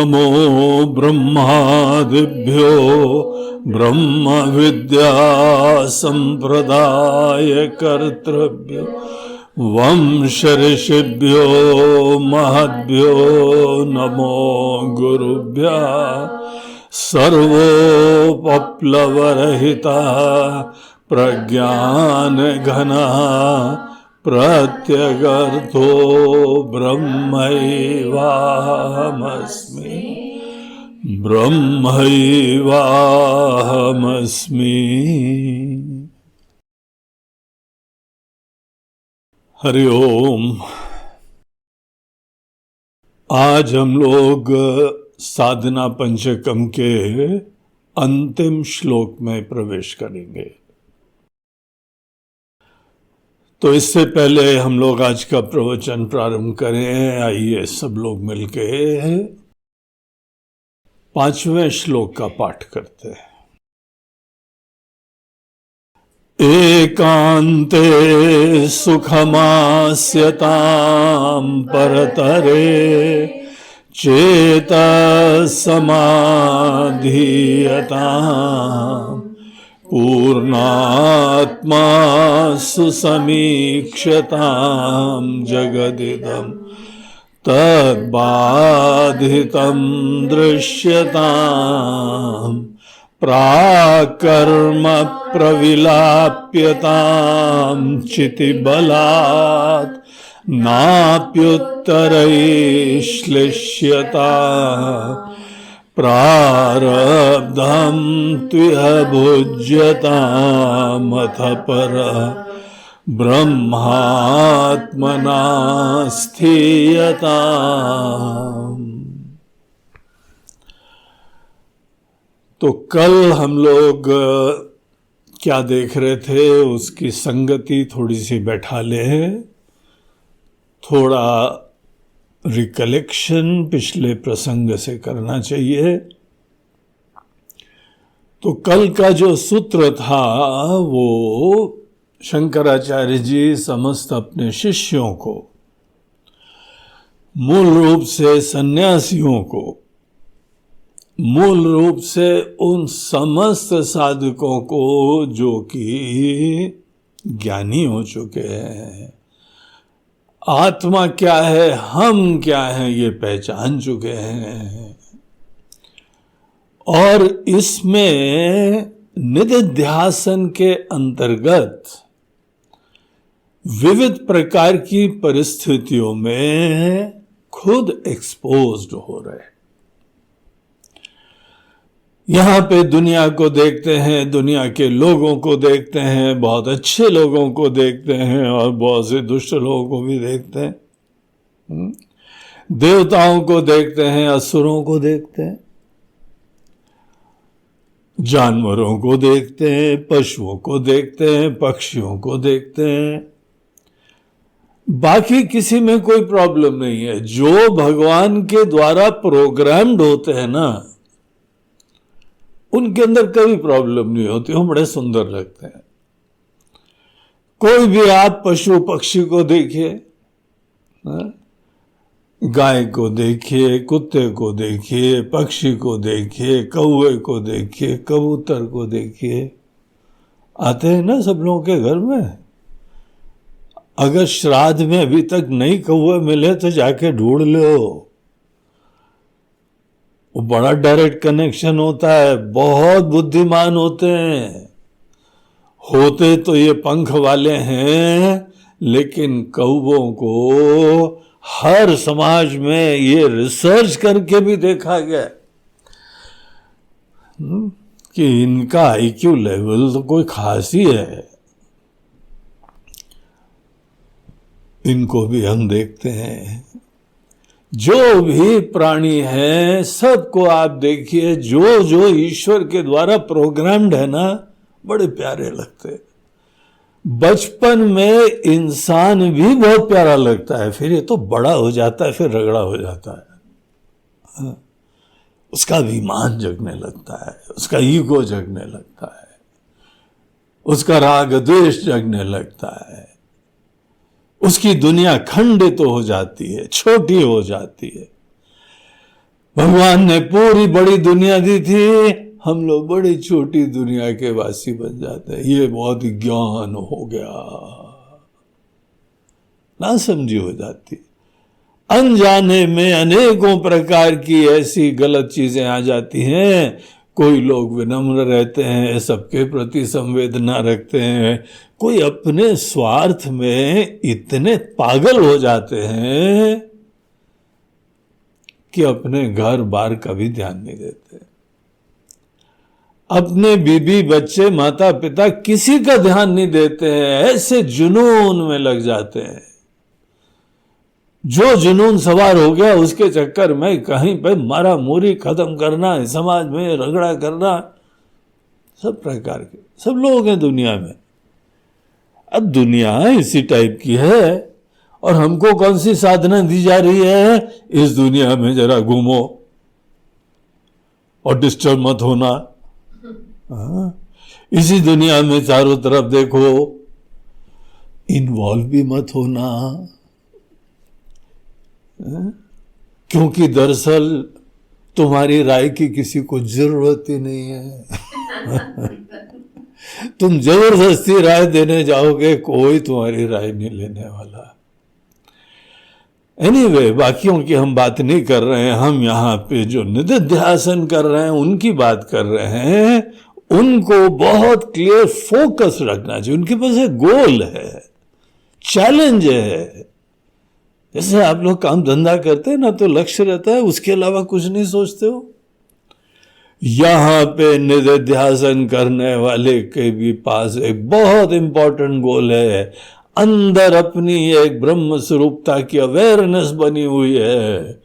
नमो ब्रह्मादिभ्यो ब्रह्म विद्या संप्रदाय कर्तृभ्यो वंश ऋषिभ्यो महद्भ्यो नमो गुरुभ्यः सर्वोपप्लवरहितः प्रज्ञानघनः प्रत्यगर्थो ब्रह्मैवाहमस्मि ब्रह्मैवाहमस्मि। हरि ओम। आज हम लोग साधना पंचकम के अंतिम श्लोक में प्रवेश करेंगे। तो इससे पहले हम लोग आज का प्रवचन प्रारंभ करें। आइए सब लोग मिलके 5वें श्लोक का पाठ करते हैं। एकांते सुखमास्यतां परतरे चेतसमाधीयताम् पूर्णात्मा सुसमीक्षतां जगदिदं तद्बाधितं दृश्यतां प्राकर्म प्रविलाप्यतां चितिबलात् नाप्युत्तरैश्लिष्यता प्रारब्धं त्विह भुज्यतामथ परः ब्रह्मात्मना स्थीयताम्। तो कल हम लोग क्या देख रहे थे, उसकी संगति थोड़ी सी बैठा लें, थोड़ा रिकलेक्शन पिछले प्रसंग से करना चाहिए। तो कल का जो सूत्र था वो शंकराचार्य जी समस्त अपने शिष्यों को, मूल रूप से सन्यासियों को, मूल रूप से उन समस्त साधकों को जो कि ज्ञानी हो चुके हैं, आत्मा क्या है, हम क्या हैं, ये पहचान चुके हैं, और इसमें निधिध्यासन के अंतर्गत विविध प्रकार की परिस्थितियों में खुद एक्सपोज्ड हो रहे हैं। यहाँ पे दुनिया को देखते हैं, दुनिया के लोगों को देखते हैं, बहुत अच्छे लोगों को देखते हैं और बहुत से दुष्ट लोगों को भी देखते हैं, देवताओं को देखते हैं, असुरों को देखते हैं, जानवरों को देखते हैं, पशुओं को देखते हैं, पक्षियों को देखते हैं। बाकी किसी में कोई प्रॉब्लम नहीं है। जो भगवान के द्वारा प्रोग्राम्ड होते हैं ना, उनके अंदर कभी प्रॉब्लम नहीं होती, वो बड़े सुंदर लगते हैं। कोई भी आप पशु पक्षी को देखिए, गाय को देखिए, कुत्ते को देखिए, पक्षी को देखिए, कौवे को देखिए, कबूतर को देखिए, आते हैं ना सब लोगों के घर में। अगर श्राद्ध में अभी तक नई कौवे मिले तो जाके ढूंढ लो, वो बड़ा डायरेक्ट कनेक्शन होता है। बहुत बुद्धिमान होते हैं, होते तो ये पंख वाले हैं, लेकिन कौवों को हर समाज में ये रिसर्च करके भी देखा गया कि इनका आईक्यू लेवल तो कोई खास ही है। इनको भी हम देखते हैं। जो भी प्राणी है सबको आप देखिए, जो जो ईश्वर के द्वारा प्रोग्राम्ड है ना, बड़े प्यारे लगते हैं। बचपन में इंसान भी बहुत प्यारा लगता है, फिर ये तो बड़ा हो जाता है, फिर रगड़ा हो जाता है। उसका अभिमान जगने लगता है, उसका ईगो जगने लगता है, उसका राग द्वेष जगने लगता है, उसकी दुनिया खंडित हो जाती है, छोटी हो जाती है। भगवान ने पूरी बड़ी दुनिया दी थी, हम लोग बड़ी छोटी दुनिया के वासी बन जाते हैं। ये बहुत ज्ञान हो गया, ना समझी हो जाती। अनजाने में अनेकों प्रकार की ऐसी गलत चीजें आ जाती हैं। कोई लोग विनम्र रहते हैं, सबके प्रति संवेदना रखते हैं, कोई अपने स्वार्थ में इतने पागल हो जाते हैं कि अपने घर बार का भी ध्यान नहीं देते। अपने बीबी बच्चे माता पिता किसी का ध्यान नहीं देते हैं, ऐसे जुनून में लग जाते हैं। जो जुनून सवार हो गया उसके चक्कर में कहीं पे मारा मोरी खत्म करना, समाज में रगड़ा करना, सब प्रकार के सब लोग हैं दुनिया में। अब दुनिया इसी टाइप की है और हमको कौन सी साधना दी जा रही है? इस दुनिया में जरा घूमो और डिस्टर्ब मत होना। इसी दुनिया में चारों तरफ देखो, इन्वॉल्व भी मत होना, क्योंकि दरअसल तुम्हारी राय की किसी को जरूरत ही नहीं है। तुम जबरदस्ती राय देने जाओगे, कोई तुम्हारी राय नहीं लेने वाला। एनीवे, बाकियों की हम बात नहीं कर रहे हैं, हम यहाँ पे जो निधिध्यासन कर रहे हैं उनकी बात कर रहे हैं। उनको बहुत क्लियर फोकस रखना चाहिए, उनके पास एक गोल है, चैलेंज है। जैसे आप लोग काम धंधा करते हैं ना, तो लक्ष्य रहता है, उसके अलावा कुछ नहीं सोचते हो। यहां पे निधिध्यासन करने वाले के भी पास एक बहुत इंपॉर्टेंट गोल है। अंदर अपनी एक ब्रह्म स्वरूपता की अवेयरनेस बनी हुई है,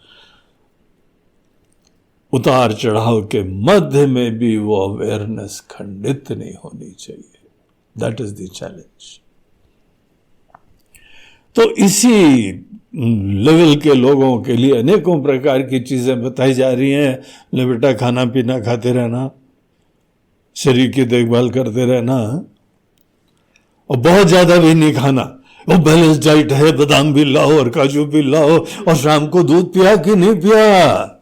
उतार चढ़ाव के मध्य में भी वो अवेयरनेस खंडित नहीं होनी चाहिए। That is the challenge. तो इसी लेवल के लोगों के लिए अनेकों प्रकार की चीजें बताई जा रही हैं। ले बेटा, खाना पीना खाते रहना, शरीर की देखभाल करते रहना, और बहुत ज्यादा भी नहीं खाना। वो बैलेंस डाइट है, बादाम भी लाओ और काजू भी लाओ, और शाम को दूध पिया कि नहीं पिया,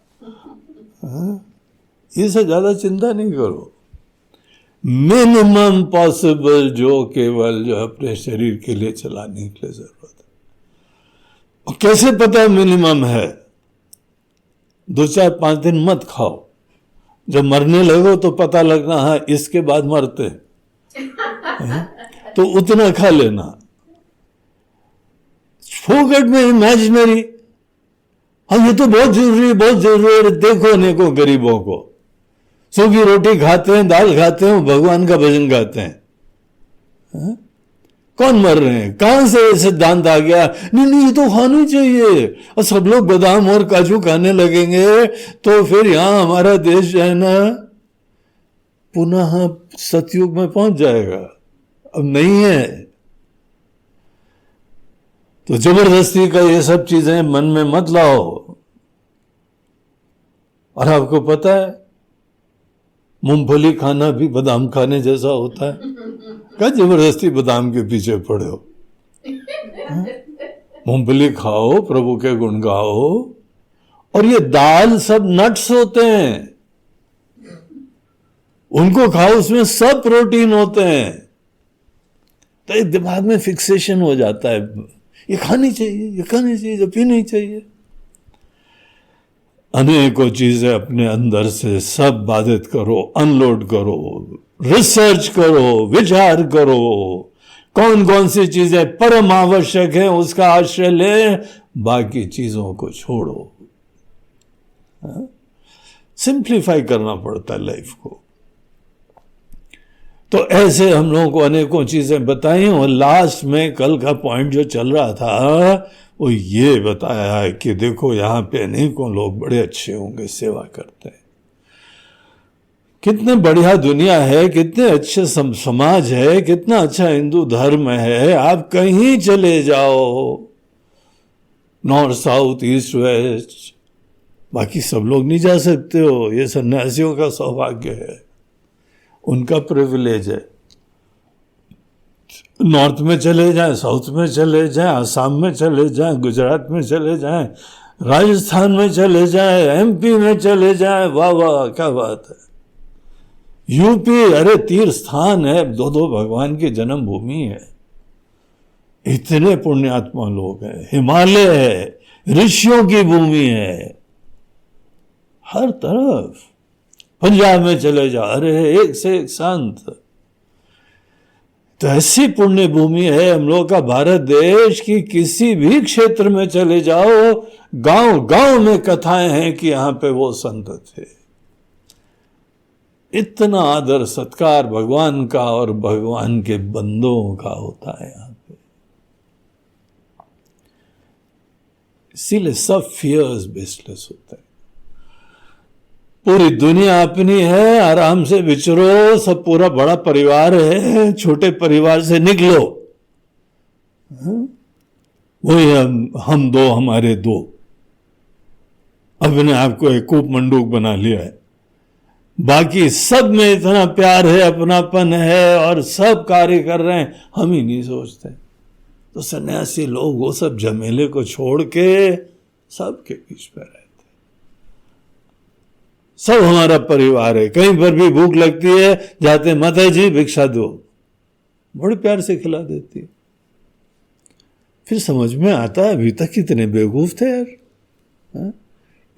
इससे ज्यादा चिंता नहीं करो। मिनिमम पॉसिबल जो केवल जो अपने शरीर के लिए चलाने के लिए जरूरत है। और कैसे पता मिनिमम है? 2-4-5 दिन मत खाओ, जब मरने लगो तो पता लगना है इसके बाद मरते, तो उतना खा लेना। फोकट में इमेजिनरी, हाँ ये तो बहुत जरूरी है, बहुत जरूरी है। देखो अनेकों गरीबों को सूखी रोटी खाते हैं, दाल खाते हैं, भगवान का भजन गाते हैं। कौन मर रहे हैं? कहां से ये सिद्धांत आ गया? नहीं नहीं, ये तो खाना चाहिए, और सब लोग बादाम और काजू खाने लगेंगे तो फिर यहां हमारा देश जो है ना पुनः सतयुग में पहुंच जाएगा। अब नहीं है, तो जबरदस्ती का ये सब चीजें मन में मत लाओ। और आपको पता है, मूंगफली खाना भी बादाम खाने जैसा होता है। क्या जबरदस्ती बादाम के पीछे पड़े हो? मूंगफली खाओ, प्रभु के गुण गाओ। और ये दाल सब नट्स होते हैं, उनको खाओ, उसमें सब प्रोटीन होते हैं। तो एक दिमाग में फिक्सेशन हो जाता है, ये खानी चाहिए, ये खानी चाहिए, ये पीनी चाहिए। अनेकों चीजें अपने अंदर से सब बाधित करो, अनलोड करो, रिसर्च करो, विचार करो, कौन कौन सी चीजें परम आवश्यक है उसका आश्रय ले, बाकी चीजों को छोड़ो। सिंप्लीफाई करना पड़ता है लाइफ को। तो ऐसे हम लोगों को अनेकों चीजें बताई, और लास्ट में कल का पॉइंट जो चल रहा था वो ये बताया है कि देखो यहाँ पे अनेकों लोग बड़े अच्छे होंगे, सेवा करते हैं, कितने बढ़िया दुनिया है, कितने अच्छे समाज है, कितना अच्छा हिंदू धर्म है। आप कहीं चले जाओ, नॉर्थ साउथ ईस्ट वेस्ट, बाकी सब लोग नहीं जा सकते हो, ये सन्यासियों का सौभाग्य है, उनका प्रिविलेज है। नॉर्थ में चले जाएं, साउथ में चले जाएं, आसाम में चले जाएं, गुजरात में चले जाएं, राजस्थान में चले जाए, एमपी में चले जाए, वाह वाह क्या बात है। यूपी, अरे तीर्थ स्थान है, दो दो भगवान की जन्मभूमि है, इतने पुण्यात्मा लोग हैं। हिमालय है, ऋषियों की भूमि है, हर तरफ। पंजाब में चले जाओ, अरे एक से एक संत। तो ऐसी पुण्य भूमि है हम लोग का भारत देश की, किसी भी क्षेत्र में चले जाओ, गांव गांव में कथाएं हैं कि यहां पे वो संत थे। इतना आदर सत्कार भगवान का और भगवान के बंदों का होता है यहां पे। इसीलिए सब फियर्स बेसलेस होते हैं। पूरी दुनिया अपनी है, आराम से विचरो, सब पूरा बड़ा परिवार है, छोटे परिवार से निकलो। वही हम दो हमारे दो, अपने आप को एक कूप मंडूक बना लिया है। बाकी सब में इतना प्यार है, अपनापन है और सब कार्य कर रहे हैं, हम ही नहीं सोचते। तो सन्यासी लोग वो सब झमेले को छोड़ के सबके बीच में रहते। सब हमारा परिवार है। कहीं पर भी भूख लगती है, जाते माता जी भिक्षा दो, बड़े प्यार से खिला देती है। फिर समझ में आता है अभी तक कितने बेवकूफ थे यार, हा?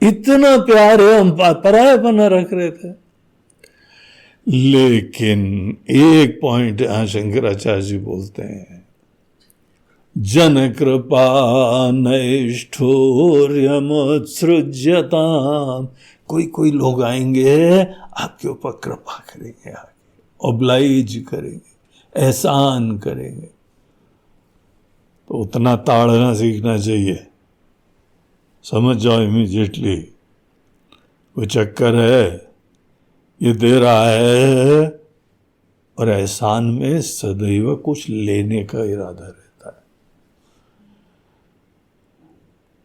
इतना प्यार है, हम परायापना रख रहे थे। लेकिन एक पॉइंट यहां शंकराचार्य जी बोलते हैं, जन कृपा नैष्ठुर्यमुत्सृज्यता। कोई कोई लोग आएंगे आपके ऊपर कृपा करेंगे, ऑब्लाइज करेंगे, एहसान करेंगे, तो उतना ताड़ना सीखना चाहिए। समझ जाओ इमीडिएटली कोई चक्कर है, ये दे रहा है, और एहसान में सदैव कुछ लेने का इरादा रहता है।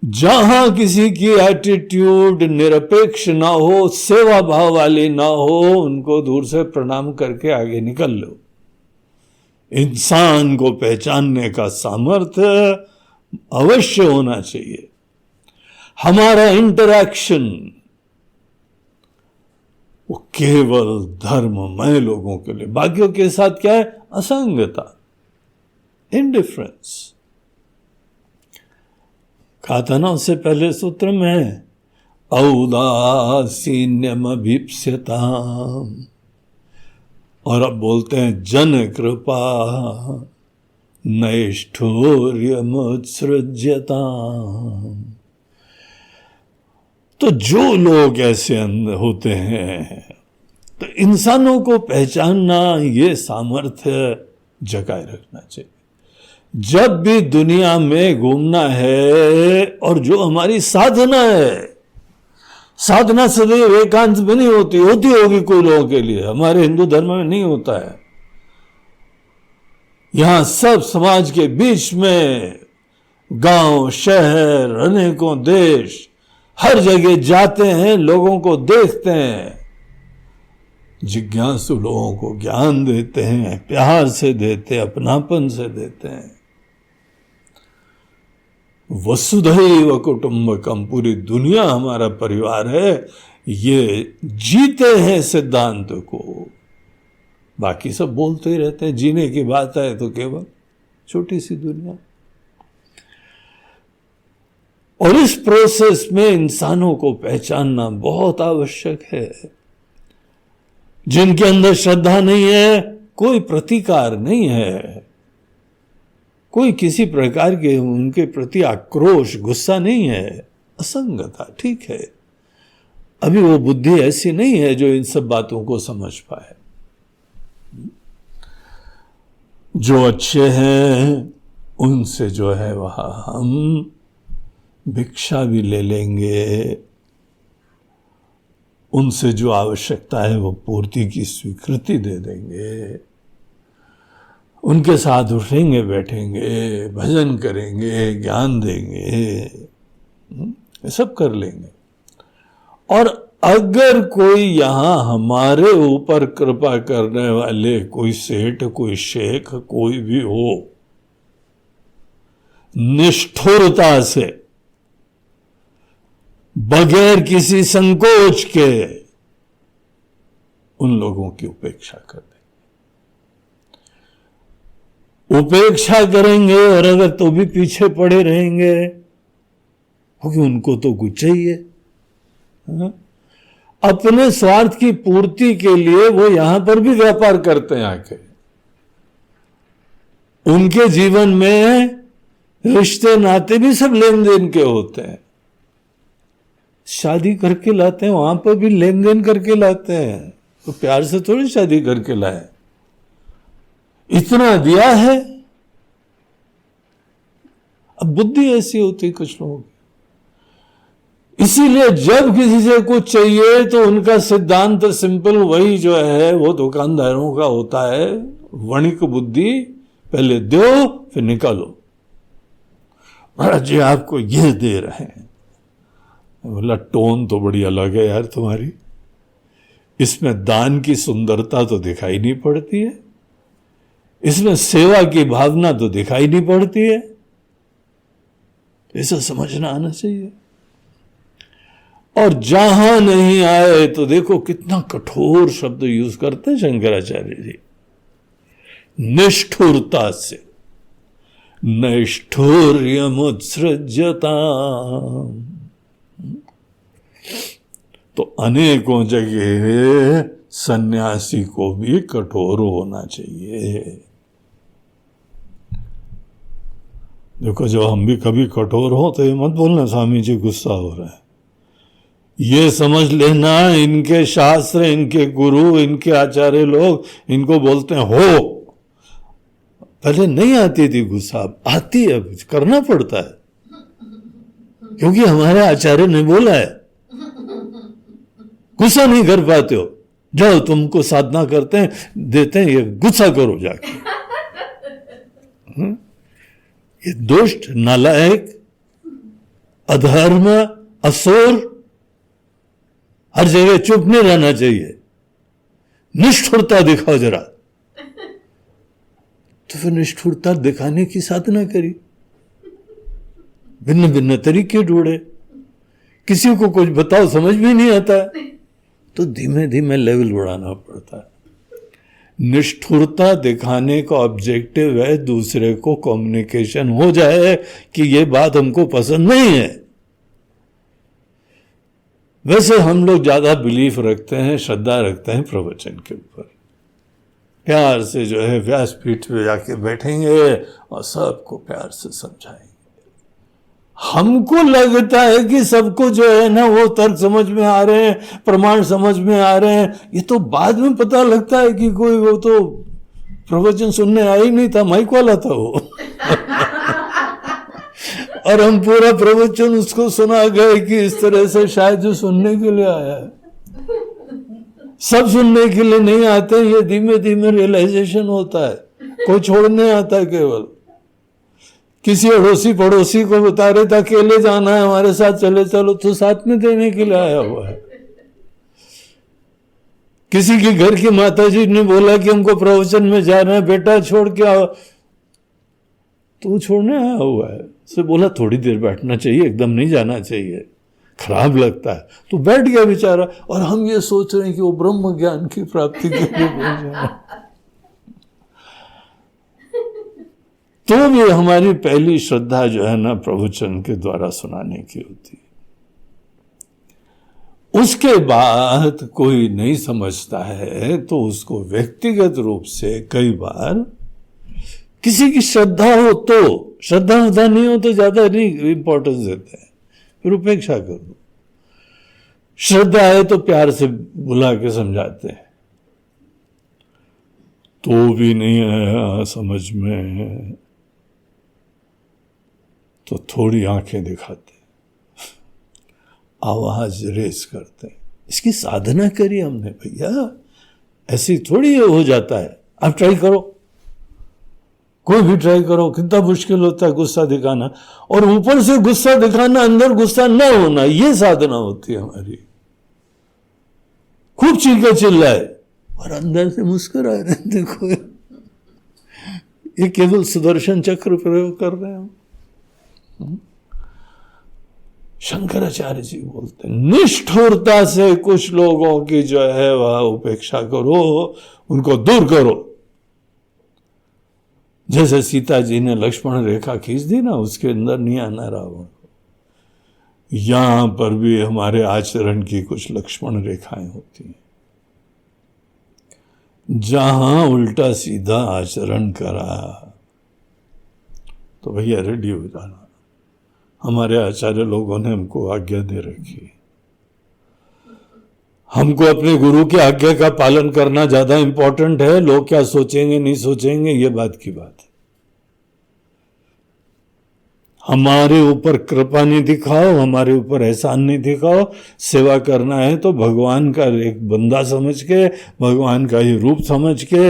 जहां किसी की एटीट्यूड निरपेक्ष ना हो, सेवा भाव वाली ना हो, उनको दूर से प्रणाम करके आगे निकल लो। इंसान को पहचानने का सामर्थ्य अवश्य होना चाहिए। हमारा इंटरैक्शन वो केवल धर्ममय लोगों के लिए, बाकियों के साथ क्या है? असंगता, इंडिफरेंस। कहा था ना उससे पहले सूत्र में, औदासीन्यम अभीप्स्यताम, और अब बोलते हैं जन कृपा नैष्ठुर्यमुत्सृज्यताम। तो जो लोग ऐसे होते हैं, तो इंसानों को पहचानना, ये सामर्थ्य जगाए रखना चाहिए। जब भी दुनिया में घूमना है, और जो हमारी साधना है, साधना सदैव एकांत में नहीं होती, होती होगी कोई लोगों के लिए, हमारे हिंदू धर्म में नहीं होता है। यहां सब समाज के बीच में, गांव, शहर, अनेकों देश, हर जगह जाते हैं, लोगों को देखते हैं, जिज्ञासु लोगों को ज्ञान देते हैं, प्यार से देते हैं, अपनापन से देते हैं। वसुधैव कुटुंबकम, पूरी दुनिया हमारा परिवार है, ये जीते हैं सिद्धांत को। बाकी सब बोलते ही रहते हैं, जीने की बात है तो केवल छोटी सी दुनिया। और इस प्रोसेस में इंसानों को पहचानना बहुत आवश्यक है। जिनके अंदर श्रद्धा नहीं है, कोई प्रतिकार नहीं है, कोई किसी प्रकार के उनके प्रति आक्रोश, गुस्सा नहीं है, असंगता, ठीक है। अभी वो बुद्धि ऐसी नहीं है जो इन सब बातों को समझ पाए। जो अच्छे हैं उनसे जो है वहां हम भिक्षा भी ले लेंगे, उनसे जो आवश्यकता है वो पूर्ति की स्वीकृति दे देंगे, उनके साथ उठेंगे, बैठेंगे, भजन करेंगे, ज्ञान देंगे, ये सब कर लेंगे। और अगर कोई यहां हमारे ऊपर कृपा करने वाले कोई सेठ, कोई शेख, कोई भी हो, निष्ठुरता से बगैर किसी संकोच के उन लोगों की उपेक्षा कर देंगे। उपेक्षा करेंगे और अगर तो भी पीछे पड़े रहेंगे, क्योंकि उनको तो कुछ चाहिए। अपने स्वार्थ की पूर्ति के लिए वो यहां पर भी व्यापार करते हैं आके। उनके जीवन में रिश्ते नाते भी सब लेन देन के होते हैं। शादी करके लाते हैं, वहां पर भी लेन देन करके लाते हैं, तो प्यार से थोड़ी शादी करके लाए। इतना दिया है। अब बुद्धि ऐसी होती कुछ लोगों की। इसीलिए जब किसी से कुछ चाहिए तो उनका सिद्धांत सिंपल वही जो है वो दुकानदारों का होता है, वणिक बुद्धि, पहले दो फिर निकालो। महाराज जी आपको ये दे रहे हैं। बोला टोन तो बड़ी अलग है यार तुम्हारी, इसमें दान की सुंदरता तो दिखाई नहीं पड़ती है, इसमें सेवा की भावना तो दिखाई नहीं पड़ती है। ऐसा समझना आना चाहिए। और जहां नहीं आए तो देखो कितना कठोर शब्द यूज करते हैं शंकराचार्य जी, निष्ठुरता से। नैष्ठुर्यमुत्सृज्यता, तो अनेकों जगह सन्यासी को भी कठोर होना चाहिए। देखो जब हम भी कभी कठोर हो तो ये मत बोलना स्वामी जी गुस्सा हो रहा है। ये समझ लेना इनके शास्त्र, इनके गुरु, इनके आचार्य लोग इनको बोलते हैं हो। पहले नहीं आती थी गुस्सा, आती है, करना पड़ता है क्योंकि हमारे आचार्य ने बोला है। गुस्सा नहीं कर पाते हो, जाओ तुमको साधना करते हैं देते हैं, ये गुस्सा करो जाके। ये दुष्ट, नालायक, अधर्म, असुर, हर जगह चुप नहीं रहना चाहिए। निष्ठुरता दिखाओ जरा। तो फिर निष्ठुरता दिखाने की साधना करी, भिन्न भिन्न तरीके ढूंढे। किसी को कुछ बताओ समझ भी नहीं आता, तो धीमे धीमे लेवल बढ़ाना पड़ता है। निष्ठुरता दिखाने का ऑब्जेक्टिव है दूसरे को कम्युनिकेशन हो जाए कि ये बात हमको पसंद नहीं है। वैसे हम लोग ज्यादा बिलीफ रखते हैं, श्रद्धा रखते हैं प्रवचन के ऊपर। प्यार से जो है व्यासपीठ पे जाके बैठेंगे और सबको प्यार से समझाएंगे। हमको लगता है कि सबको जो है ना वो तर्क समझ में आ रहे हैं, प्रमाण समझ में आ रहे हैं। ये तो बाद में पता लगता है कि कोई वो तो प्रवचन सुनने आया ही नहीं था, माइक वाला था वो। और हम पूरा प्रवचन उसको सुना गए कि इस तरह से शायद जो सुनने के लिए आया है। सब सुनने के लिए नहीं आते, ये धीमे धीमे रियलाइजेशन होता है। कोई छोड़ने आता है, केवल किसी अड़ोसी पड़ोसी को बता रहे थे अकेले जाना है हमारे साथ, चले चलो, तो साथ में देने के लिए आया हुआ है। किसी के घर की माताजी ने बोला कि हमको प्रवचन में जाना है, बेटा छोड़ के आओ, तो छोड़ने आया हुआ है। उसे बोला थोड़ी देर बैठना चाहिए, एकदम नहीं जाना चाहिए, खराब लगता है। तो बैठ गया बेचारा। और हम ये सोच रहे हैं कि वो ब्रह्म ज्ञान की प्राप्ति के लिए पहुंच जाए। तो भी हमारी पहली श्रद्धा जो है ना प्रवचन के द्वारा सुनाने की होती है। उसके बाद कोई नहीं समझता है तो उसको व्यक्तिगत रूप से कई बार किसी की श्रद्धा हो तो, श्रद्धा नहीं हो तो ज्यादा नहीं इंपॉर्टेंस देते हैं, फिर उपेक्षा कर दो। श्रद्धा है तो प्यार से बुला के समझाते हैं, तो भी नहीं आया समझ में तो थोड़ी आंखें दिखाते, आवाज रेस करते। इसकी साधना करी हमने भैया, ऐसी थोड़ी हो जाता है। आप ट्राई करो, कोई भी ट्राई करो, कितना मुश्किल होता है गुस्सा दिखाना, और ऊपर से गुस्सा दिखाना, अंदर गुस्सा न होना, ये साधना होती है हमारी। खूब चीखा चिल्लाए और अंदर से मुस्कुरा रहे, देखो ये केवल सुदर्शन चक्र प्रयोग कर रहे हैं। शंकराचार्य जी बोलते हैं निष्ठुरता से कुछ लोगों की जो है वह उपेक्षा करो, उनको दूर करो। जैसे सीता जी ने लक्ष्मण रेखा खींच दी ना, उसके अंदर नहीं आना रावण को। यहां पर भी हमारे आचरण की कुछ लक्ष्मण रेखाएं होती हैं। जहां उल्टा सीधा आचरण करा तो भैया रेडी हो जाना। हमारे आचार्य लोगों ने हमको आज्ञा दे रखी है। हमको अपने गुरु की आज्ञा का पालन करना ज्यादा इंपॉर्टेंट है। लोग क्या सोचेंगे नहीं सोचेंगे ये बात की बात है। हमारे ऊपर कृपा नहीं दिखाओ, हमारे ऊपर एहसान नहीं दिखाओ। सेवा करना है तो भगवान का एक बंदा समझ के, भगवान का ही रूप समझ के।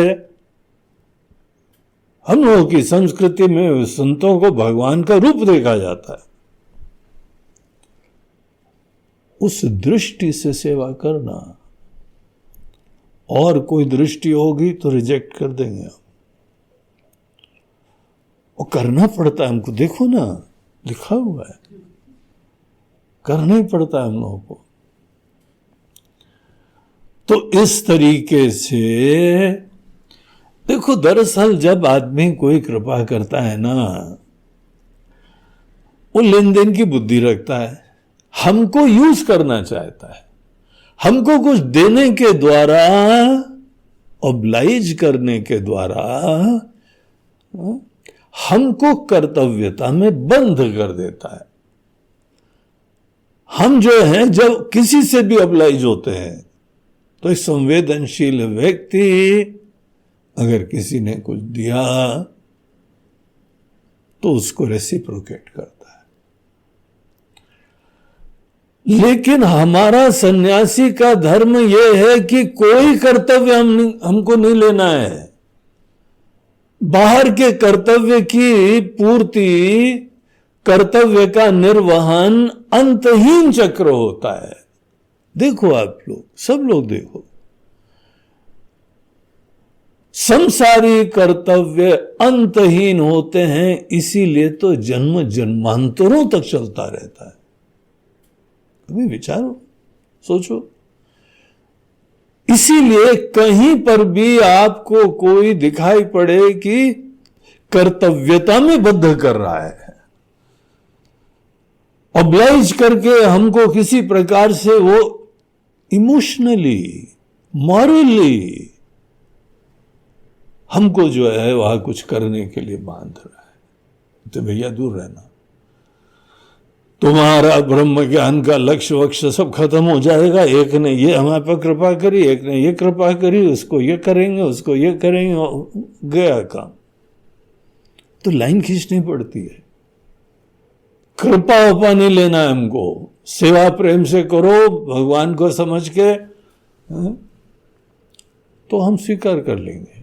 हम लोगों की संस्कृति में संतों को भगवान का रूप देखा जाता है। उस दृष्टि से सेवा करना। और कोई दृष्टि होगी तो रिजेक्ट कर देंगे हम। और करना पड़ता है हमको। देखो ना, लिखा हुआ है, करना ही पड़ता है हम लोगों को। तो इस तरीके से देखो, दरअसल जब आदमी कोई कृपा करता है ना, वो लेन देन की बुद्धि रखता है, हमको यूज करना चाहता है, हमको कुछ देने के द्वारा, ऑब्लाइज करने के द्वारा हमको कर्तव्यता में बंद कर देता है। हम जो हैं, जब किसी से भी ऑब्लाइज होते हैं तो एक संवेदनशील व्यक्ति अगर किसी ने कुछ दिया तो उसको रेसिप्रोकेट करता है। लेकिन हमारा सन्यासी का धर्म यह है कि कोई कर्तव्य हमको नहीं लेना है। बाहर के कर्तव्य की पूर्ति, कर्तव्य का निर्वहन अंतहीन चक्र होता है। देखो आप लोग, सब लोग देखो, संसारी कर्तव्य अंतहीन होते हैं, इसीलिए तो जन्म जन्मांतरों तक चलता रहता है। कभी विचारो, सोचो। इसीलिए कहीं पर भी आपको कोई दिखाई पड़े कि कर्तव्यता में बद्ध कर रहा है, ऑब्लाइज करके हमको किसी प्रकार से वो इमोशनली, मॉरली हमको जो है वह कुछ करने के लिए बांध रहा है, तो भैया दूर रहना। तुम्हारा ब्रह्म ज्ञान का लक्ष्य वक्ष सब खत्म हो जाएगा। एक ने ये हमारे पर कृपा करी, एक ने ये कृपा करी, उसको ये करेंगे, उसको ये करेंगे, गया काम। तो लाइन खींचनी पड़ती है। कृपा उपा नहीं लेना है हमको, सेवा प्रेम से करो भगवान को समझ के, तो हम स्वीकार कर लेंगे।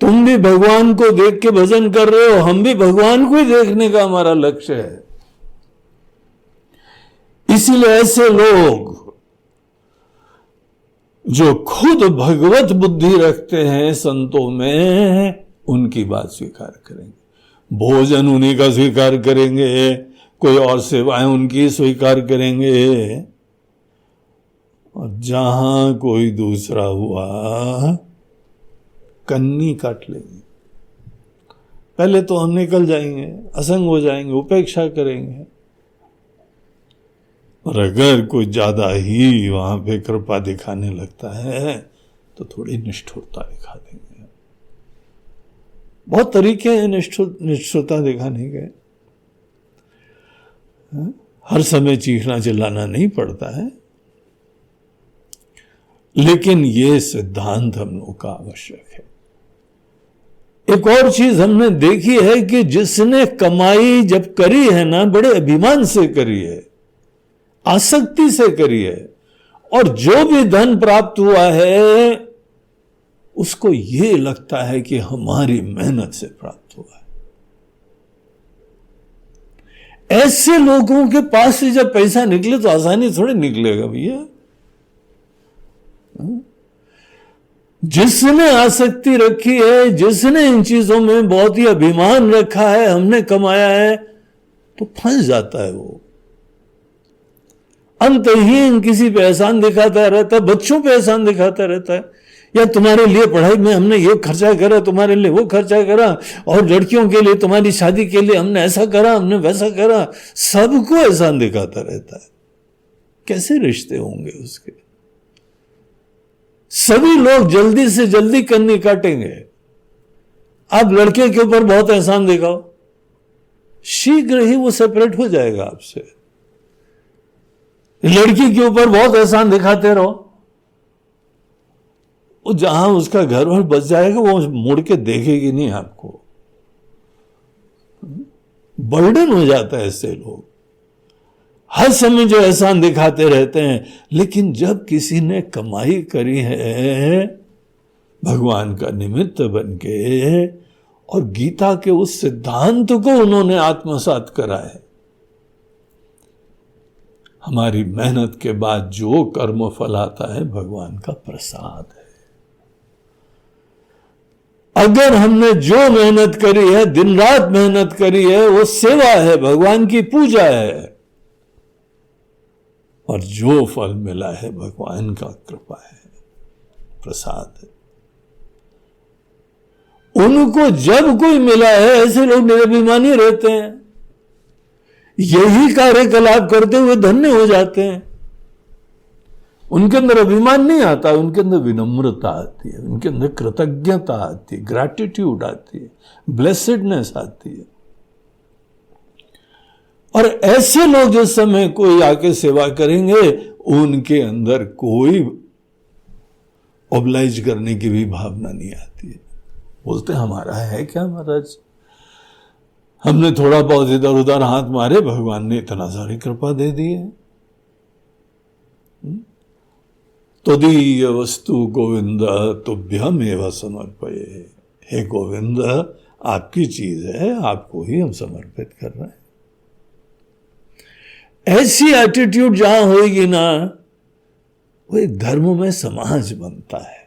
तुम भी भगवान को देख के भजन कर रहे हो, हम भी भगवान को ही देखने का हमारा लक्ष्य है। इसीलिए ऐसे लोग जो खुद भगवत बुद्धि रखते हैं संतों में, उनकी बात स्वीकार करेंगे। भोजन उन्हीं का स्वीकार करेंगे, कोई और सेवाएं उनकी स्वीकार करेंगे। और जहां कोई दूसरा हुआ, कन्नी काट लेंगे। पहले तो हम निकल जाएंगे, असंग हो जाएंगे, उपेक्षा करेंगे। और अगर कोई ज्यादा ही वहां पे कृपा दिखाने लगता है तो थोड़ी निष्ठुरता दिखा देंगे। बहुत तरीके हैं निष्ठुरता दिखाने के। हर समय चीखना चिल्लाना नहीं पड़ता है, लेकिन ये सिद्धांत हम लोग का आवश्यक है। एक और चीज हमने देखी है कि जिसने कमाई जब करी है ना, बड़े अभिमान से करी है, आसक्ति से करी है, और जो भी धन प्राप्त हुआ है उसको ये लगता है कि हमारी मेहनत से प्राप्त हुआ है। ऐसे लोगों के पास से जब पैसा निकले तो आसानी थोड़ी निकलेगा भैया। जिसने आसक्ति रखी है, जिसने इन चीजों में बहुत ही अभिमान रखा है, हमने कमाया है, तो फंस जाता है वो। अंतहीन किसी पे एहसान दिखाता रहता है, बच्चों पे एहसान दिखाता रहता है, या तुम्हारे लिए पढ़ाई में हमने ये खर्चा करा, तुम्हारे लिए वो खर्चा करा, और लड़कियों के लिए, तुम्हारी शादी के लिए हमने ऐसा करा, हमने वैसा करा। सबको एहसान दिखाता रहता है। कैसे रिश्ते होंगे उसके? सभी लोग जल्दी से जल्दी कन्नी काटेंगे। आप लड़के के ऊपर बहुत एहसान दिखाओ, शीघ्र ही वो सेपरेट हो जाएगा आपसे। लड़की के ऊपर बहुत एहसान दिखाते रहो, वो जहां उसका घर वर बच जाएगा वो मुड़ के देखेगी नहीं आपको। बर्डन हो जाता है ऐसे लोग, हर समय जो एहसान दिखाते रहते हैं। लेकिन जब किसी ने कमाई करी है भगवान का निमित्त बन के, और गीता के उस सिद्धांत को उन्होंने आत्मसात करा है, हमारी मेहनत के बाद जो कर्म फल आता है भगवान का प्रसाद है। अगर हमने जो मेहनत करी है, दिन रात मेहनत करी है, वो सेवा है, भगवान की पूजा है, और जो फल मिला है भगवान का कृपा है, प्रसाद है। उनको जब कोई मिला है, ऐसे लोग निराभिमानी रहते हैं, यही कार्यकलाप करते हुए धन्य हो जाते हैं। उनके अंदर अभिमान नहीं आता, उनके अंदर विनम्रता आती है, उनके अंदर कृतज्ञता आती है, ग्रैटिट्यूड आती है, ब्लेसेडनेस आती है। और ऐसे लोग जिस समय कोई आके सेवा करेंगे, उनके अंदर कोई ऑब्लाइज करने की भी भावना नहीं आती है। बोलते हमारा है क्या महाराज, हमने थोड़ा बहुत इधर उधर हाथ मारे, भगवान ने इतना सारी कृपा दे दी है। त्वदीय वस्तु गोविंद तुभ्यमेव समर्पये। हे गोविंद, आपकी चीज है, आपको ही हम समर्पित कर रहे हैं। ऐसी एटीट्यूड जहां होगी ना, वो एक धर्म में समाज बनता है।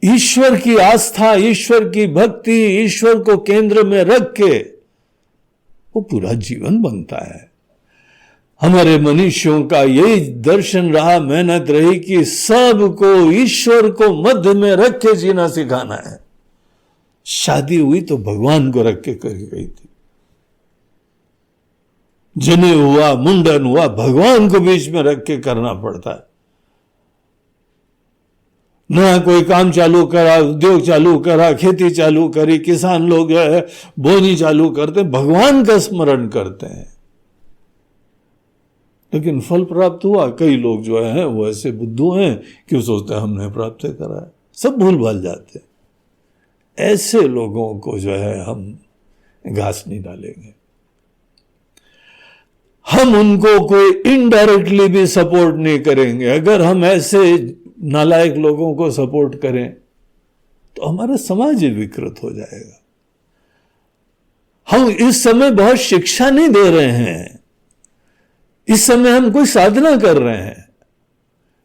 ईश्वर की आस्था, ईश्वर की भक्ति, ईश्वर को केंद्र में रख के वो पूरा जीवन बनता है। हमारे मनुष्यों का यही दर्शन रहा, मेहनत रही कि सबको ईश्वर को मध्य में रख के जीना सिखाना है। शादी हुई तो भगवान को रख के करी गई थी, जनेऊ हुआ, मुंडन हुआ, भगवान को बीच में रख के करना पड़ता है। नया कोई काम चालू करा, उद्योग चालू करा, खेती चालू करी, किसान लोग बोनी चालू करते, भगवान का स्मरण करते हैं, लेकिन फल प्राप्त हुआ। कई लोग जो है वो ऐसे बुद्धू हैं कि वो सोचते हैं हमने प्राप्त करा है, सब भूल भाल जाते हैं। ऐसे लोगों को जो है हम घास नहीं डालेंगे। हम उनको कोई इनडायरेक्टली भी सपोर्ट नहीं करेंगे। अगर हम ऐसे नालायक लोगों को सपोर्ट करें तो हमारा समाज ही विकृत हो जाएगा। हम इस समय बहुत शिक्षा नहीं दे रहे हैं, इस समय हम कोई साधना कर रहे हैं,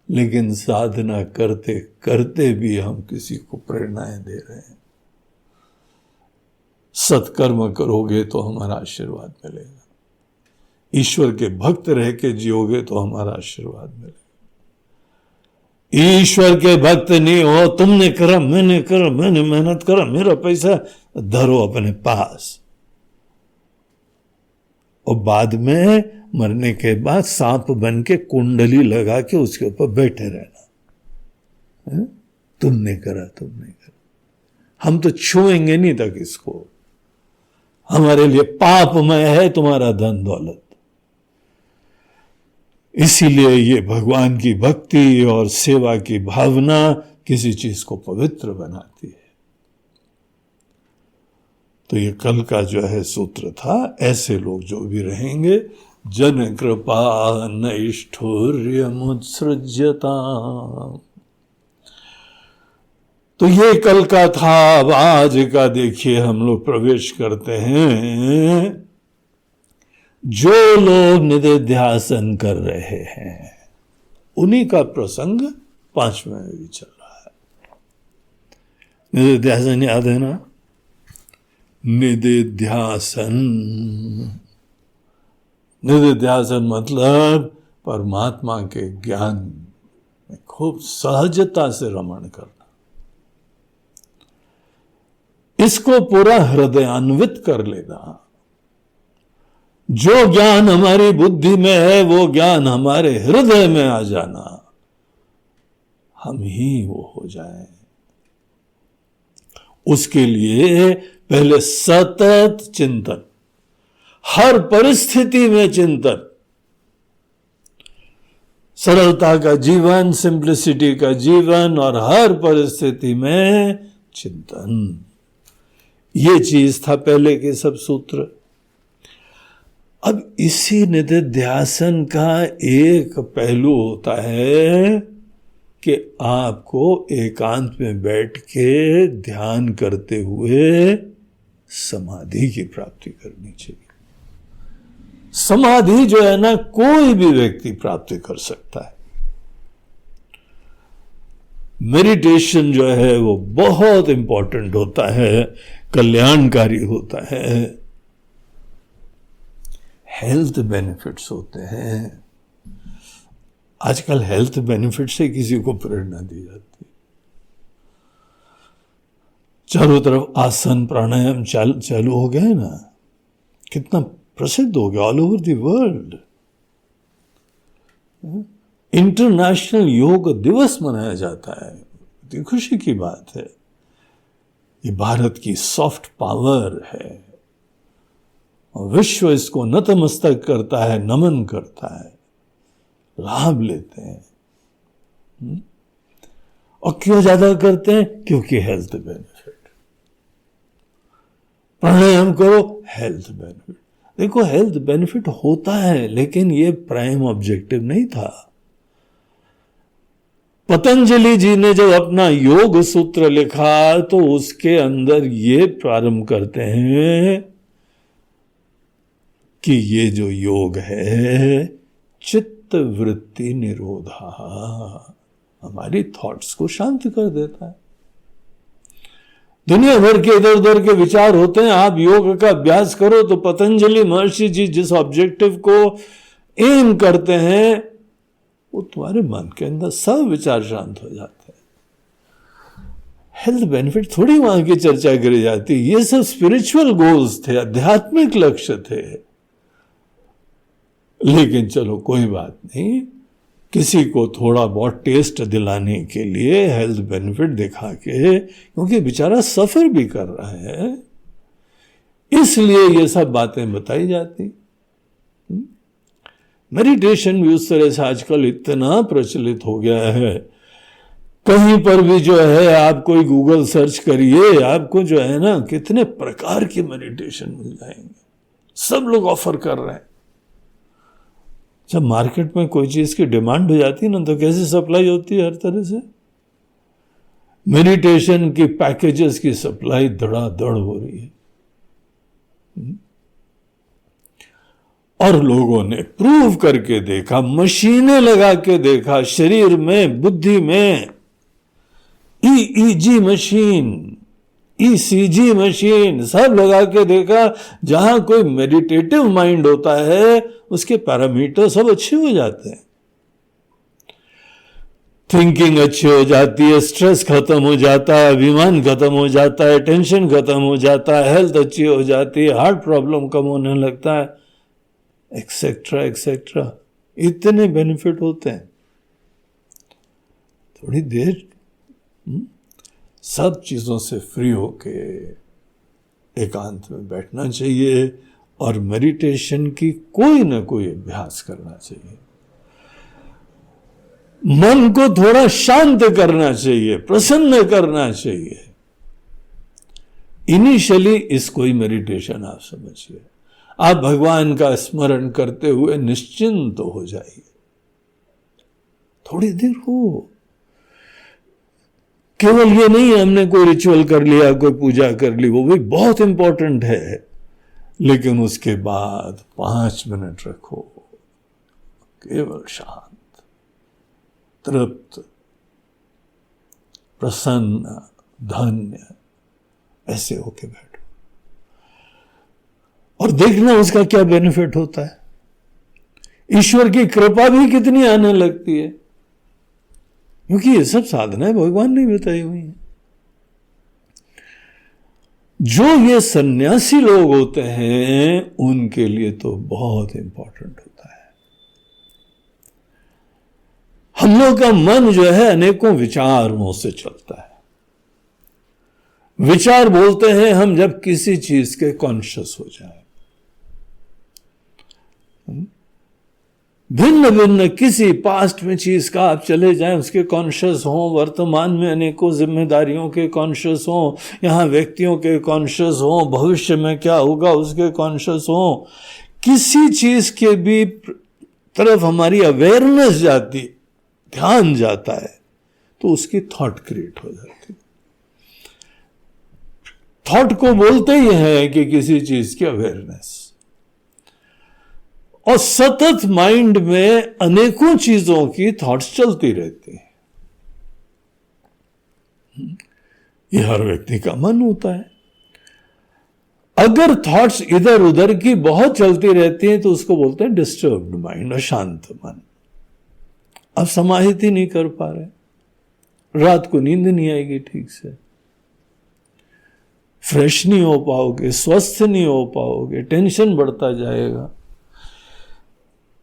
लेकिन साधना करते करते भी हम किसी को प्रेरणाएं दे रहे हैं। सत्कर्म करोगे तो हमारा आशीर्वाद मिलेगा, ईश्वर के भक्त रह के जियोगे तो हमारा आशीर्वाद मिलेगा। ईश्वर के भक्त नहीं हो, तुमने करा, मैंने करा, मैंने मेहनत करा, मेरा पैसा, धरो अपने पास, और बाद में मरने के बाद सांप बन के कुंडली लगा के उसके ऊपर बैठे रहना। तुमने करा, तुमने करा। हम तो छुएंगे नहीं तक इसको, हमारे लिए पापमय है तुम्हारा धन दौलत। इसीलिए ये भगवान की भक्ति और सेवा की भावना किसी चीज को पवित्र बनाती है। तो ये कल का जो है सूत्र था, ऐसे लोग जो भी रहेंगे, जन कृपा नैष्ठुर्य मुत्सृज्यता। तो ये कल का था। अब आज का देखिए हम लोग प्रवेश करते हैं। जो लोग निधिध्यासन कर रहे हैं उन्हीं का प्रसंग 5वें में भी चल रहा है। निधिध्यासन याद है ना? निदिध्यासन। निदिध्यासन मतलब परमात्मा के ज्ञान में खूब सहजता से रमण करना। इसको पूरा हृदयान्वित कर लेना। जो ज्ञान हमारी बुद्धि में है वो ज्ञान हमारे हृदय में आ जाना, हम ही वो हो जाए। उसके लिए पहले सतत चिंतन, हर परिस्थिति में चिंतन, सरलता का जीवन, सिंप्लिसिटी का जीवन और हर परिस्थिति में चिंतन। ये चीज था पहले के सब सूत्र। अब इसी निदिध्यासन का एक पहलू होता है कि आपको एकांत में बैठ के ध्यान करते हुए समाधि की प्राप्ति करनी चाहिए। समाधि जो है ना, कोई भी व्यक्ति प्राप्त कर सकता है। मेडिटेशन जो है वो बहुत इंपॉर्टेंट होता है, कल्याणकारी होता है, हेल्थ बेनिफिट्स होते हैं। आजकल हेल्थ बेनिफिट से किसी को प्रेरणा दी जाती है। चारों तरफ आसन प्राणायाम चालू हो गए ना, कितना प्रसिद्ध हो गया all over the world. International योग दिवस मनाया जाता है, इतनी खुशी की बात है। ये भारत की सॉफ्ट पावर है और विश्व इसको नतमस्तक करता है, नमन करता है, लाभ लेते हैं। और क्यों ज्यादा करते हैं? क्योंकि हेल्थ बेनिफिट। प्राणायाम करो, हेल्थ बेनिफिट। देखो, हेल्थ बेनिफिट होता है, लेकिन ये प्राइम ऑब्जेक्टिव नहीं था। पतंजलि जी ने जब अपना योग सूत्र लिखा तो उसके अंदर ये प्रारंभ करते हैं कि ये जो योग है चित्त वृत्ति निरोधा, हमारी थॉट्स को शांत कर देता है। दुनिया भर के इधर उधर के विचार होते हैं, आप योग का अभ्यास करो तो पतंजलि महर्षि जी जिस ऑब्जेक्टिव को एम करते हैं वो तुम्हारे मन के अंदर सब विचार शांत हो जाते हैं। हेल्थ बेनिफिट थोड़ी वहां की चर्चा करी जाती, ये सब स्पिरिचुअल गोल्स थे, आध्यात्मिक लक्ष्य थे। लेकिन चलो कोई बात नहीं, किसी को थोड़ा बहुत टेस्ट दिलाने के लिए हेल्थ बेनिफिट दिखा के, क्योंकि बेचारा सफर भी कर रहा है, इसलिए ये सब बातें बताई जाती। मेडिटेशन भी उस तरह से आजकल इतना प्रचलित हो गया है, कहीं पर भी जो है आप कोई गूगल सर्च करिए, आपको जो है ना कितने प्रकार के मेडिटेशन मिल जाएंगे, सब लोग ऑफर कर रहे हैं। जब मार्केट में कोई चीज की डिमांड हो जाती है ना, तो कैसे सप्लाई होती है हर तरह से। मेडिटेशन की पैकेजेस की सप्लाई धड़ाधड़ हो रही है। और लोगों ने प्रूव करके देखा, मशीनें लगा के देखा, शरीर में, बुद्धि में, ईईजी मशीन, ईसीजी मशीन सब लगा के देखा, जहां कोई मेडिटेटिव माइंड होता है उसके पैरामीटर सब अच्छे हो जाते हैं। थिंकिंग अच्छी हो जाती है, स्ट्रेस खत्म हो जाता है, अभिमान खत्म हो जाता है, टेंशन खत्म हो जाता है, हेल्थ अच्छी हो जाती है, हार्ट प्रॉब्लम कम होने लगता है, एक्सेट्रा एक्सेट्रा। इतने बेनिफिट होते हैं। थोड़ी देर सब चीजों से फ्री होके एकांत में बैठना चाहिए और मेडिटेशन की कोई ना कोई अभ्यास करना चाहिए। मन को थोड़ा शांत करना चाहिए, प्रसन्न करना चाहिए। इनिशियली इसको ही मेडिटेशन आप समझिए। आप भगवान का स्मरण करते हुए निश्चिंत हो जाइए, थोड़ी देर हो। केवल ये नहीं है हमने कोई रिचुअल कर लिया, कोई पूजा कर ली, वो भी बहुत इंपॉर्टेंट है, लेकिन उसके बाद 5 मिनट रखो, केवल शांत, तृप्त, प्रसन्न, धन्य, ऐसे होके बैठो। और देखना उसका क्या बेनिफिट होता है। ईश्वर की कृपा भी कितनी आने लगती है, क्योंकि ये सब साधनाएं भगवान ने बताई हुई हैं। जो ये सन्यासी लोग होते हैं उनके लिए तो बहुत इंपॉर्टेंट होता है। हम लोग का मन जो है अनेकों विचारों से चलता है। विचार बोलते हैं हम जब किसी चीज के कॉन्शियस हो जाए, भिन्न भिन्न किसी पास्ट में चीज का आप चले जाएं, उसके कॉन्शियस हो, वर्तमान में अनेकों जिम्मेदारियों के कॉन्शियस हो, यहां व्यक्तियों के कॉन्शियस हो, भविष्य में क्या होगा उसके कॉन्शियस हो, किसी चीज के भी तरफ हमारी अवेयरनेस जाती, ध्यान जाता है, तो उसकी थॉट क्रिएट हो जाती। थॉट को बोलते ही है कि किसी चीज की अवेयरनेस। और सतत माइंड में अनेकों चीजों की थॉट्स चलती रहती हैं। ये हर व्यक्ति का मन होता है। अगर थॉट्स इधर उधर की बहुत चलती रहती हैं तो उसको बोलते हैं डिस्टर्ब्ड माइंड, अशांत मन। अब समाहित ही नहीं कर पा रहे, रात को नींद नहीं आएगी ठीक से, फ्रेश नहीं हो पाओगे, स्वस्थ नहीं हो पाओगे, टेंशन बढ़ता जाएगा।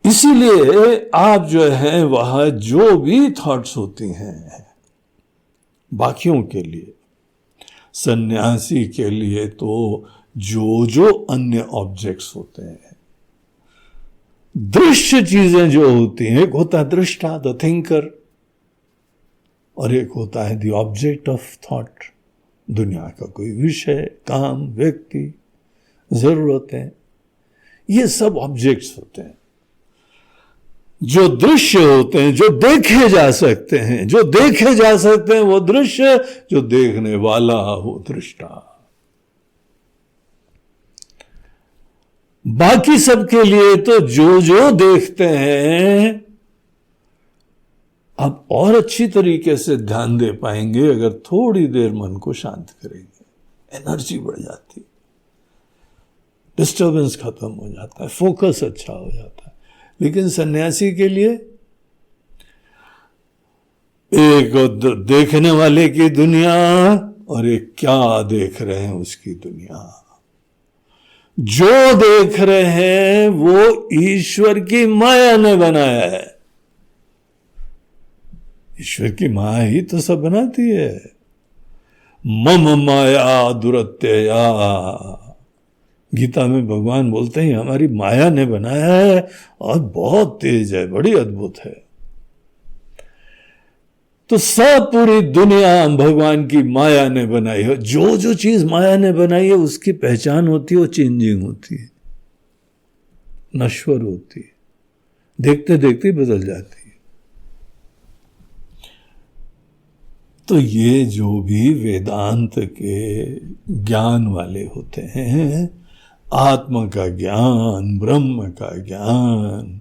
इसीलिए आप जो है वह जो भी थॉट्स होती हैं, बाकियों के लिए, सन्यासी के लिए तो जो जो अन्य ऑब्जेक्ट्स होते हैं, दृश्य चीजें जो होती हैं, एक होता है दृष्टा, द थिंकर, और एक होता है द ऑब्जेक्ट ऑफ थॉट, दुनिया का कोई विषय, काम, व्यक्ति, जरूरतें, ये सब ऑब्जेक्ट्स होते हैं। जो दृश्य होते हैं, जो देखे जा सकते हैं, जो देखे जा सकते हैं वो दृश्य, जो देखने वाला वो दृष्टा। बाकी सबके लिए तो जो जो देखते हैं, आप और अच्छी तरीके से ध्यान दे पाएंगे अगर थोड़ी देर मन को शांत करेंगे। एनर्जी बढ़ जाती, डिस्टर्बेंस खत्म हो जाता है, फोकस अच्छा हो जाता है। लेकिन सन्यासी के लिए एक देखने वाले की दुनिया और एक क्या देख रहे हैं उसकी दुनिया। जो देख रहे हैं वो ईश्वर की माया ने बनाया है। ईश्वर की माया ही तो सब बनाती है। मम माया दुरत्यया, गीता में भगवान बोलते हैं हमारी माया ने बनाया है और बहुत तेज है, बड़ी अद्भुत है। तो सब पूरी दुनिया भगवान की माया ने बनाई है। जो जो चीज माया ने बनाई है उसकी पहचान होती है, वो चेंजिंग होती है, नश्वर होती है, देखते देखते बदल जाती है। तो ये जो भी वेदांत के ज्ञान वाले होते हैं, आत्मा का ज्ञान, ब्रह्म का ज्ञान,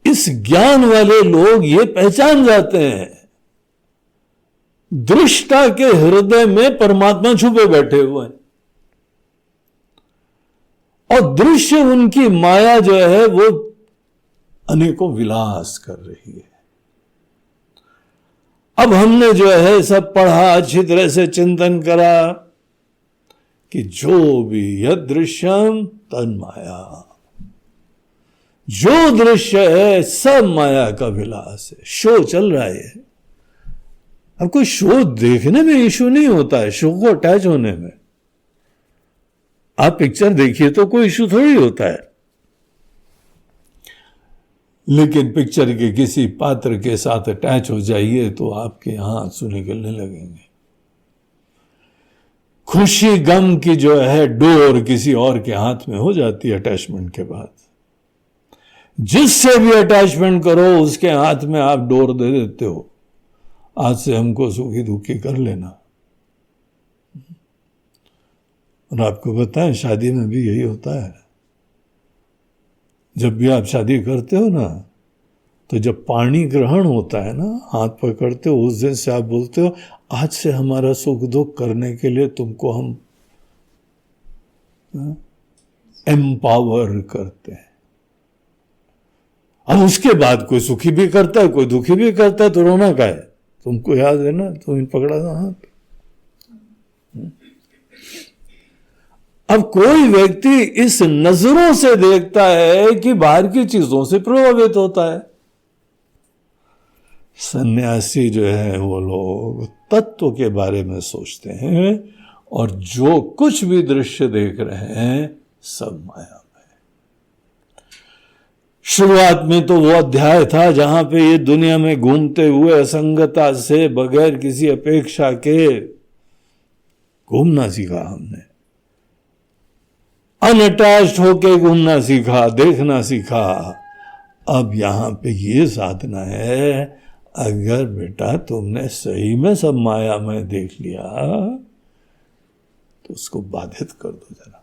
इस ज्ञान वाले लोग ये पहचान जाते हैं दृष्टा के हृदय में परमात्मा छुपे बैठे हुए हैं, और दृश्य उनकी माया जो है वो अनेकों विलास कर रही है। अब हमने जो है सब पढ़ा, अच्छी तरह से चिंतन करा कि जो भी यद दृश्यम तन माया, जो दृश्य है सब माया का विलास है। शो चल रहा है। अब कोई शो देखने में इशू नहीं होता है, शो को अटैच होने में। आप पिक्चर देखिए तो कोई इशू थोड़ी होता है, लेकिन पिक्चर के किसी पात्र के साथ अटैच हो जाइए तो आपके यहां आंसू निकलने लगेंगे। खुशी गम की जो है डोर किसी और के हाथ में हो जाती है अटैचमेंट के बाद। जिससे भी अटैचमेंट करो उसके हाथ में आप डोर दे देते हो, आज से हमको सुखी दुखी कर लेना। और आपको बताएं शादी में भी यही होता है। जब भी आप शादी करते हो ना, तो जब पाणी ग्रहण होता है ना, हाथ पकड़ते हो, उस दिन से आप बोलते हो आज से हमारा सुख दुख करने के लिए तुमको हम एम्पावर करते हैं। अब उसके बाद कोई सुखी भी करता है, कोई दुखी भी करता है, तो रोना का है? तुमको याद है ना, तुम पकड़ा था हाथ। अब कोई व्यक्ति इस नजरों से देखता है कि बाहर की चीजों से प्रभावित होता है। सन्यासी जो है वो लोग तत्व के बारे में सोचते हैं, और जो कुछ भी दृश्य देख रहे हैं सब माया में। शुरुआत में तो वो अध्याय था जहां पे ये दुनिया में घूमते हुए असंगता से बगैर किसी अपेक्षा के घूमना सीखा हमने, अनअटैच्ड होके घूमना सीखा, देखना सीखा। अब यहां पे ये साधना है, अगर बेटा तुमने सही में सब माया में देख लिया तो उसको बाधित कर दो जरा।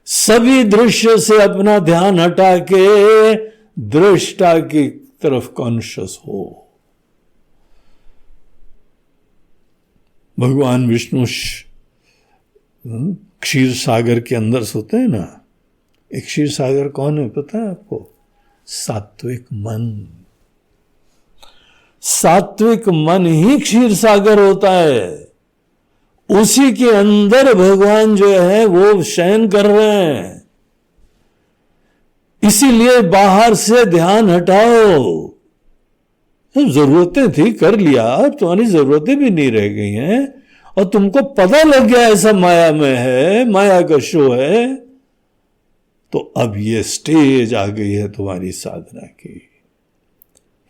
सभी दृश्य से अपना ध्यान हटा के दृष्टा की तरफ कॉन्शियस हो। भगवान विष्णु क्षीर सागर के अंदर सोते हैं ना। एक क्षीर सागर कौन है पता है आपको? सात्विक मन। सात्विक मन ही क्षीर सागर होता है। उसी के अंदर भगवान जो है वो शयन कर रहे हैं। इसीलिए बाहर से ध्यान हटाओ। जरूरतें थी कर लिया, अब तुम्हारी जरूरतें भी नहीं रह गई हैं, और तुमको पता लग गया ऐसा माया में है, माया का शो है। तो अब ये स्टेज आ गई है तुम्हारी साधना की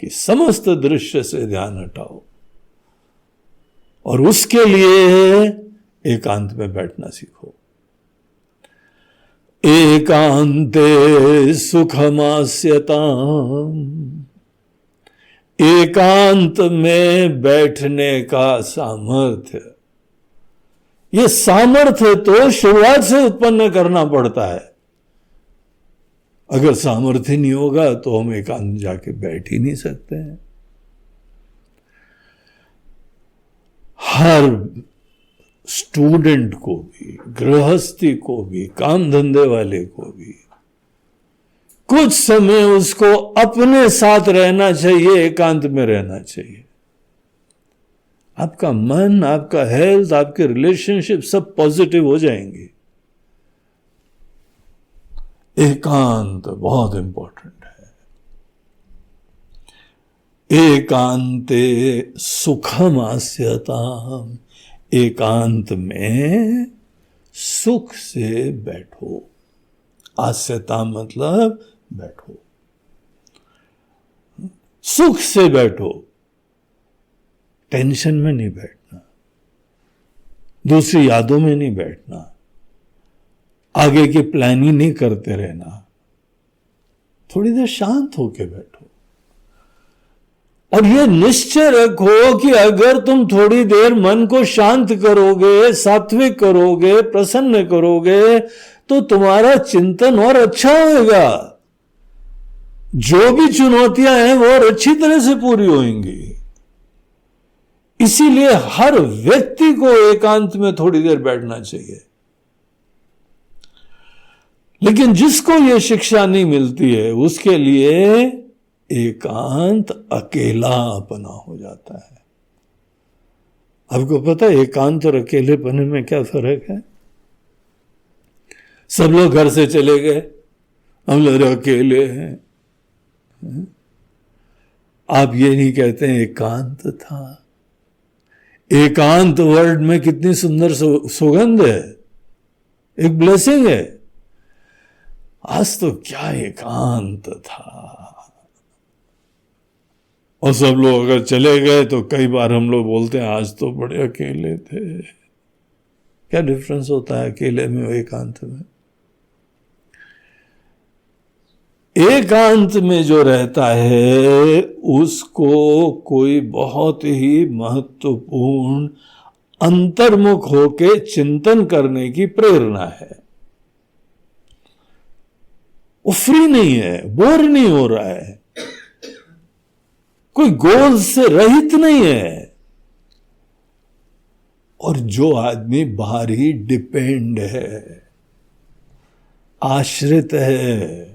कि समस्त दृश्य से ध्यान हटाओ, और उसके लिए एकांत में बैठना सीखो। एकांते सुखमास्यताम्, एकांत में बैठने का सामर्थ्य। ये सामर्थ्य तो शुरुआत से उत्पन्न करना पड़ता है। अगर सामर्थ्य नहीं होगा तो हम एकांत जाके बैठ ही नहीं सकते हैं। हर स्टूडेंट को भी, गृहस्थी को भी, काम धंधे वाले को भी कुछ समय उसको अपने साथ रहना चाहिए, एकांत में रहना चाहिए। आपका मन, आपका हेल्थ, आपके रिलेशनशिप सब पॉजिटिव हो जाएंगे। एकांत बहुत इंपॉर्टेंट है। एकांते सुखम आस्यताम्, एकांत में सुख से बैठो। आस्यता मतलब बैठो, सुख से बैठो। टेंशन में नहीं बैठना, दूसरी यादों में नहीं बैठना, आगे की प्लानिंग नहीं करते रहना। थोड़ी देर शांत होके बैठो, और यह निश्चय रखो कि अगर तुम थोड़ी देर मन को शांत करोगे, सात्विक करोगे, प्रसन्न करोगे, तो तुम्हारा चिंतन और अच्छा होगा। जो भी चुनौतियां हैं वो और अच्छी तरह से पूरी होंगी। इसीलिए हर व्यक्ति को एकांत में थोड़ी देर बैठना चाहिए। लेकिन जिसको यह शिक्षा नहीं मिलती है उसके लिए एकांत अकेलापना हो जाता है। आपको पता है एकांत और अकेलेपने में क्या फर्क है? सब लोग घर से चले गए, हम लोग अकेले हैं। आप ये नहीं कहते हैं एकांत था। एकांत वर्ड में कितनी सुंदर सुगंध है, एक ब्लेसिंग है। आज तो क्या एकांत था। और सब लोग अगर चले गए तो कई बार हम लोग बोलते हैं आज तो बड़े अकेले थे। क्या डिफरेंस होता है अकेले में और एकांत में? एकांत में जो रहता है उसको कोई बहुत ही महत्वपूर्ण अंतर्मुख होके चिंतन करने की प्रेरणा है। वो फ्री नहीं है, बोर नहीं हो रहा है, कोई गोल से रहित नहीं है। और जो आदमी बाहर ही डिपेंड है, आश्रित है।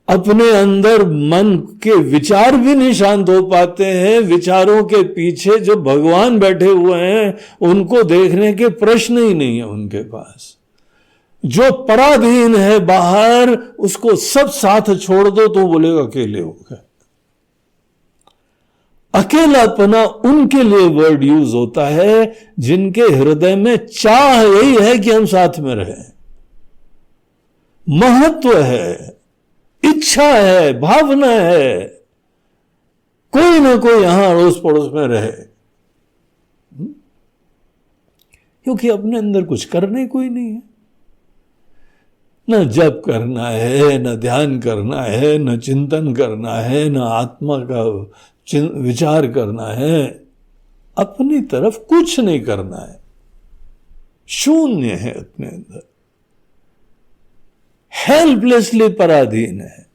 अपने अंदर मन के विचार भी नहीं शांत हो पाते हैं। विचारों के पीछे जो भगवान बैठे हुए हैं उनको देखने के प्रश्न ही नहीं है उनके पास। जो पराधीन है बाहर, उसको सब साथ छोड़ दो तो बोलेगा अकेले हो गए। अकेलापना उनके लिए वर्ड यूज होता है जिनके हृदय में चाह यही है कि हम साथ में रहें, महत्व है, इच्छा है, भावना है, कोई ना कोई यहां अड़ोस पड़ोस में रहे। क्योंकि अपने अंदर कुछ करने कोई नहीं है। न जप करना है, न ध्यान करना है, न चिंतन करना है, न आत्मा का विचार करना है। अपनी तरफ कुछ नहीं करना है, शून्य है अपने अंदर, हेल्पलेसली पराधीन है।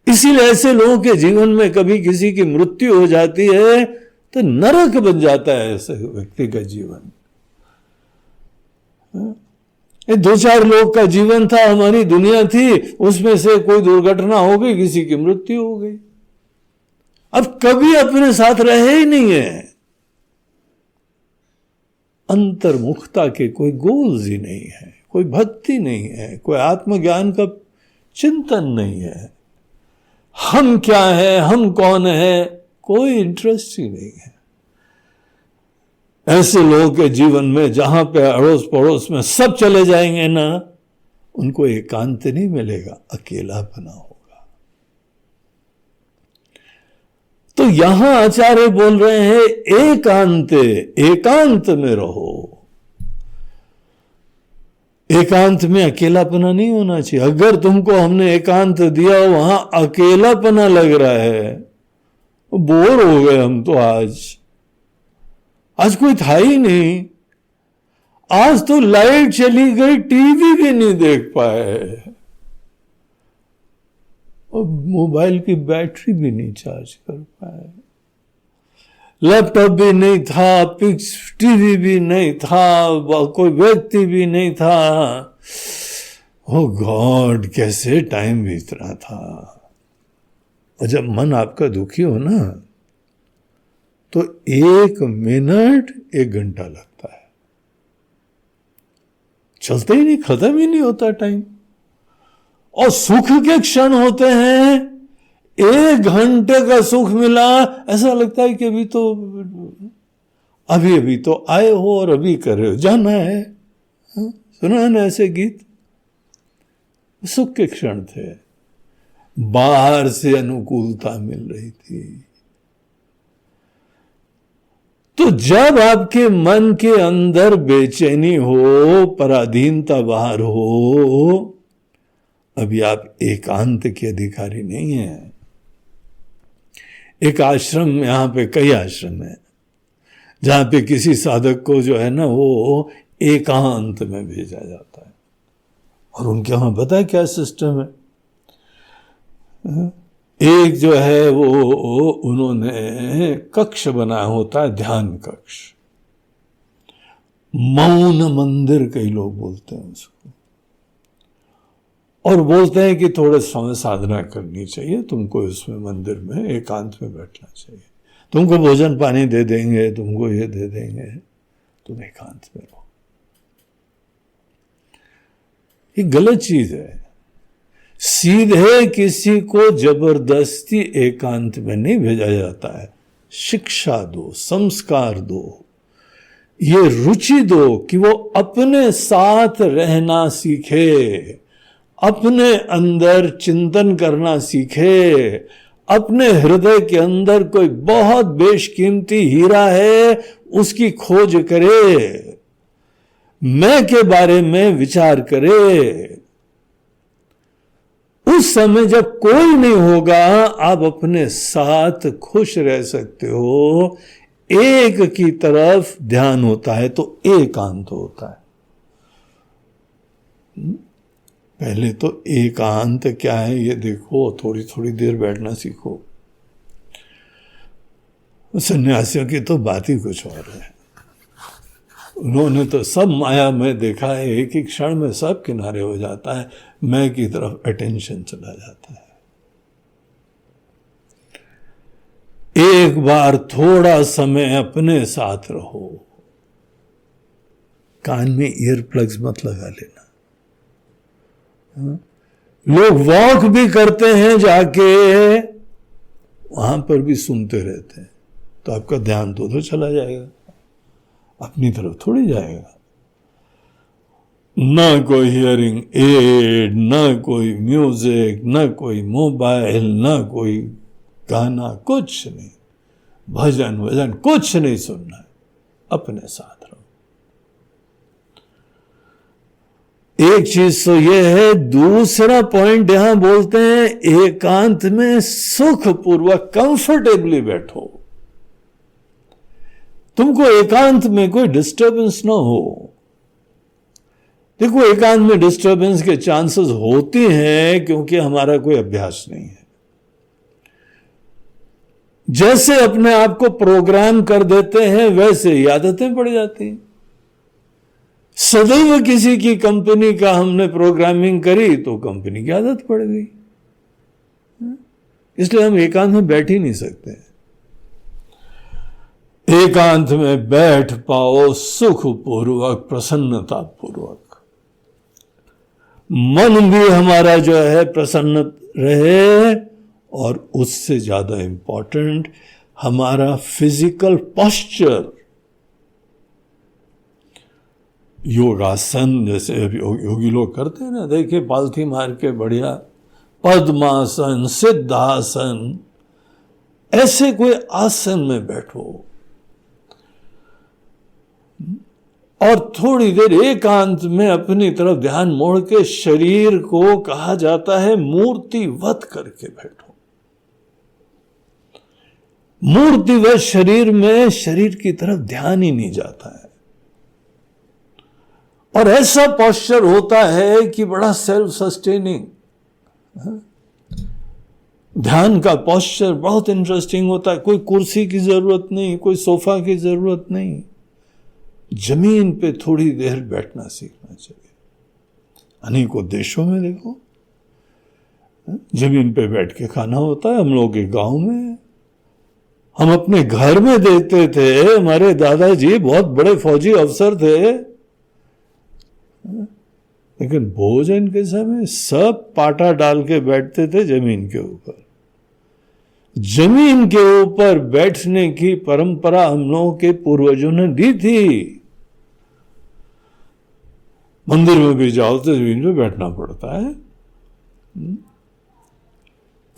इसीलिए ऐसे लोगों के जीवन में कभी किसी की मृत्यु हो जाती है तो नरक बन जाता है ऐसे व्यक्ति का जीवन। ये 2-4 लोग का जीवन था, हमारी दुनिया थी, उसमें से कोई दुर्घटना हो गई, किसी की मृत्यु हो गई। अब कभी अपने साथ रहे ही नहीं है। अंतर्मुखता के कोई गोल्स ही नहीं है, कोई भक्ति नहीं है, कोई आत्मज्ञान का चिंतन नहीं है। हम क्या है, हम कौन है, कोई इंटरेस्ट ही नहीं है। ऐसे लोगों के जीवन में जहां पे अड़ोस पड़ोस में सब चले जाएंगे ना, उनको एकांत नहीं मिलेगा, अकेलापना होगा। तो यहां आचार्य बोल रहे हैं एकांत में रहो। एकांत में अकेलापना नहीं होना चाहिए। अगर तुमको हमने एकांत दिया, वहां अकेलापना लग रहा है, बोर हो गए हम तो आज कोई था ही नहीं, आज तो लाइट चली गई, टीवी भी नहीं देख पाए, और मोबाइल की बैटरी भी नहीं चार्ज कर पाए, लैपटॉप भी नहीं था, पिक्स टीवी भी नहीं था, कोई व्यक्ति भी नहीं था। ओ गॉड, कैसे टाइम बीत रहा था। और जब मन आपका दुखी हो ना, तो 1 मिनट 1 घंटा लगता है, चलते ही नहीं, खत्म ही नहीं होता टाइम। और सुख के क्षण होते हैं, 1 घंटे का सुख मिला, ऐसा लगता है कि अभी तो आए हो और अभी कर रहे हो, जाना है। सुना है ना ऐसे गीत? सुख के क्षण थे, बाहर से अनुकूलता मिल रही थी। तो जब आपके मन के अंदर बेचैनी हो, पराधीनता बाहर हो, अभी आप एकांत के अधिकारी नहीं हैं। एक आश्रम, यहां पे कई आश्रम है जहां पे किसी साधक को जो है ना, वो एकांत में भेजा जाता है। और उनके वहां पता है क्या सिस्टम है? एक जो है वो उन्होंने कक्ष बनाया होता है, ध्यान कक्ष, मौन मंदिर कई लोग बोलते हैं उसको। और बोलते हैं कि थोड़े समय साधना करनी चाहिए, तुमको इसमें मंदिर में एकांत में बैठना चाहिए, तुमको भोजन पानी दे देंगे, तुमको ये दे देंगे, तुम एकांत में रहो। ये गलत चीज है। सीधे किसी को जबरदस्ती एकांत में नहीं भेजा जाता है। शिक्षा दो, संस्कार दो, ये रुचि दो कि वो अपने साथ रहना सीखे, अपने अंदर चिंतन करना सीखे, अपने हृदय के अंदर कोई बहुत बेशकीमती हीरा है उसकी खोज करे, मैं के बारे में विचार करे। उस समय जब कोई नहीं होगा, आप अपने साथ खुश रह सकते हो। एक की तरफ ध्यान होता है तो एकांत होता है। पहले तो एकांत क्या है ये देखो, थोड़ी थोड़ी देर बैठना सीखो। सन्यासियों की तो बात ही कुछ और है। उन्होंने तो सब माया में देखा है, एक एक क्षण में सब किनारे हो जाता है, मैं की तरफ अटेंशन चला जाता है। एक बार थोड़ा समय अपने साथ रहो, कान में ईयर प्लग्स मत लगा लेना। लोग वॉक भी करते हैं जाके, वहां पर भी सुनते रहते हैं, तो आपका ध्यान तो उधर चला जाएगा, अपनी तरफ थोड़ी जाएगा। ना कोई हियरिंग एड, ना कोई म्यूजिक, ना कोई मोबाइल, ना कोई गाना, कुछ नहीं, भजन वजन कुछ नहीं सुनना है, अपने साथ रहो। एक चीज तो यह है। दूसरा पॉइंट यहां बोलते हैं, एकांत में सुखपूर्वक कंफर्टेबली बैठो। तुमको एकांत में कोई डिस्टर्बेंस ना हो। देखो, एकांत में डिस्टर्बेंस के चांसेस होती हैं क्योंकि हमारा कोई अभ्यास नहीं है। जैसे अपने आप को प्रोग्राम कर देते हैं वैसे ही आदतें पड़ जाती हैं। सदैव किसी की कंपनी का हमने प्रोग्रामिंग करी तो कंपनी की आदत पड़ गई, इसलिए हम एकांत में बैठ ही नहीं सकते। एकांत में बैठ पाओ सुखपूर्वक, प्रसन्नता पूर्वक, मन भी हमारा जो है प्रसन्न रहे, और उससे ज्यादा इंपॉर्टेंट हमारा फिजिकल पोस्चर, योगासन जैसे योगी लोग करते हैं ना, देखिए पालथी मार के बढ़िया पद्मासन, सिद्धासन, ऐसे कोई आसन में बैठो और थोड़ी देर एकांत में अपनी तरफ ध्यान मोड़ के शरीर को, कहा जाता है, मूर्तिवत करके बैठो। मूर्तिवत शरीर में शरीर की तरफ ध्यान ही नहीं जाता है, और ऐसा पोस्चर होता है कि बड़ा सेल्फ सस्टेनिंग। ध्यान का पोस्चर बहुत इंटरेस्टिंग होता है। कोई कुर्सी की जरूरत नहीं, कोई सोफा की जरूरत नहीं, जमीन पे थोड़ी देर बैठना सीखना चाहिए। अनेकों देशों में देखो जमीन पे बैठ के खाना होता है। हम लोग के गांव में, हम अपने घर में देखते थे, हमारे दादाजी बहुत बड़े फौजी अफसर थे, लेकिन भोजन के समय सब पाटा डाल के बैठते थे जमीन के ऊपर। जमीन के ऊपर बैठने की परंपरा हम लोगों के पूर्वजों ने दी थी। मंदिर में भी जाओ तो जमीन पे बैठना पड़ता है,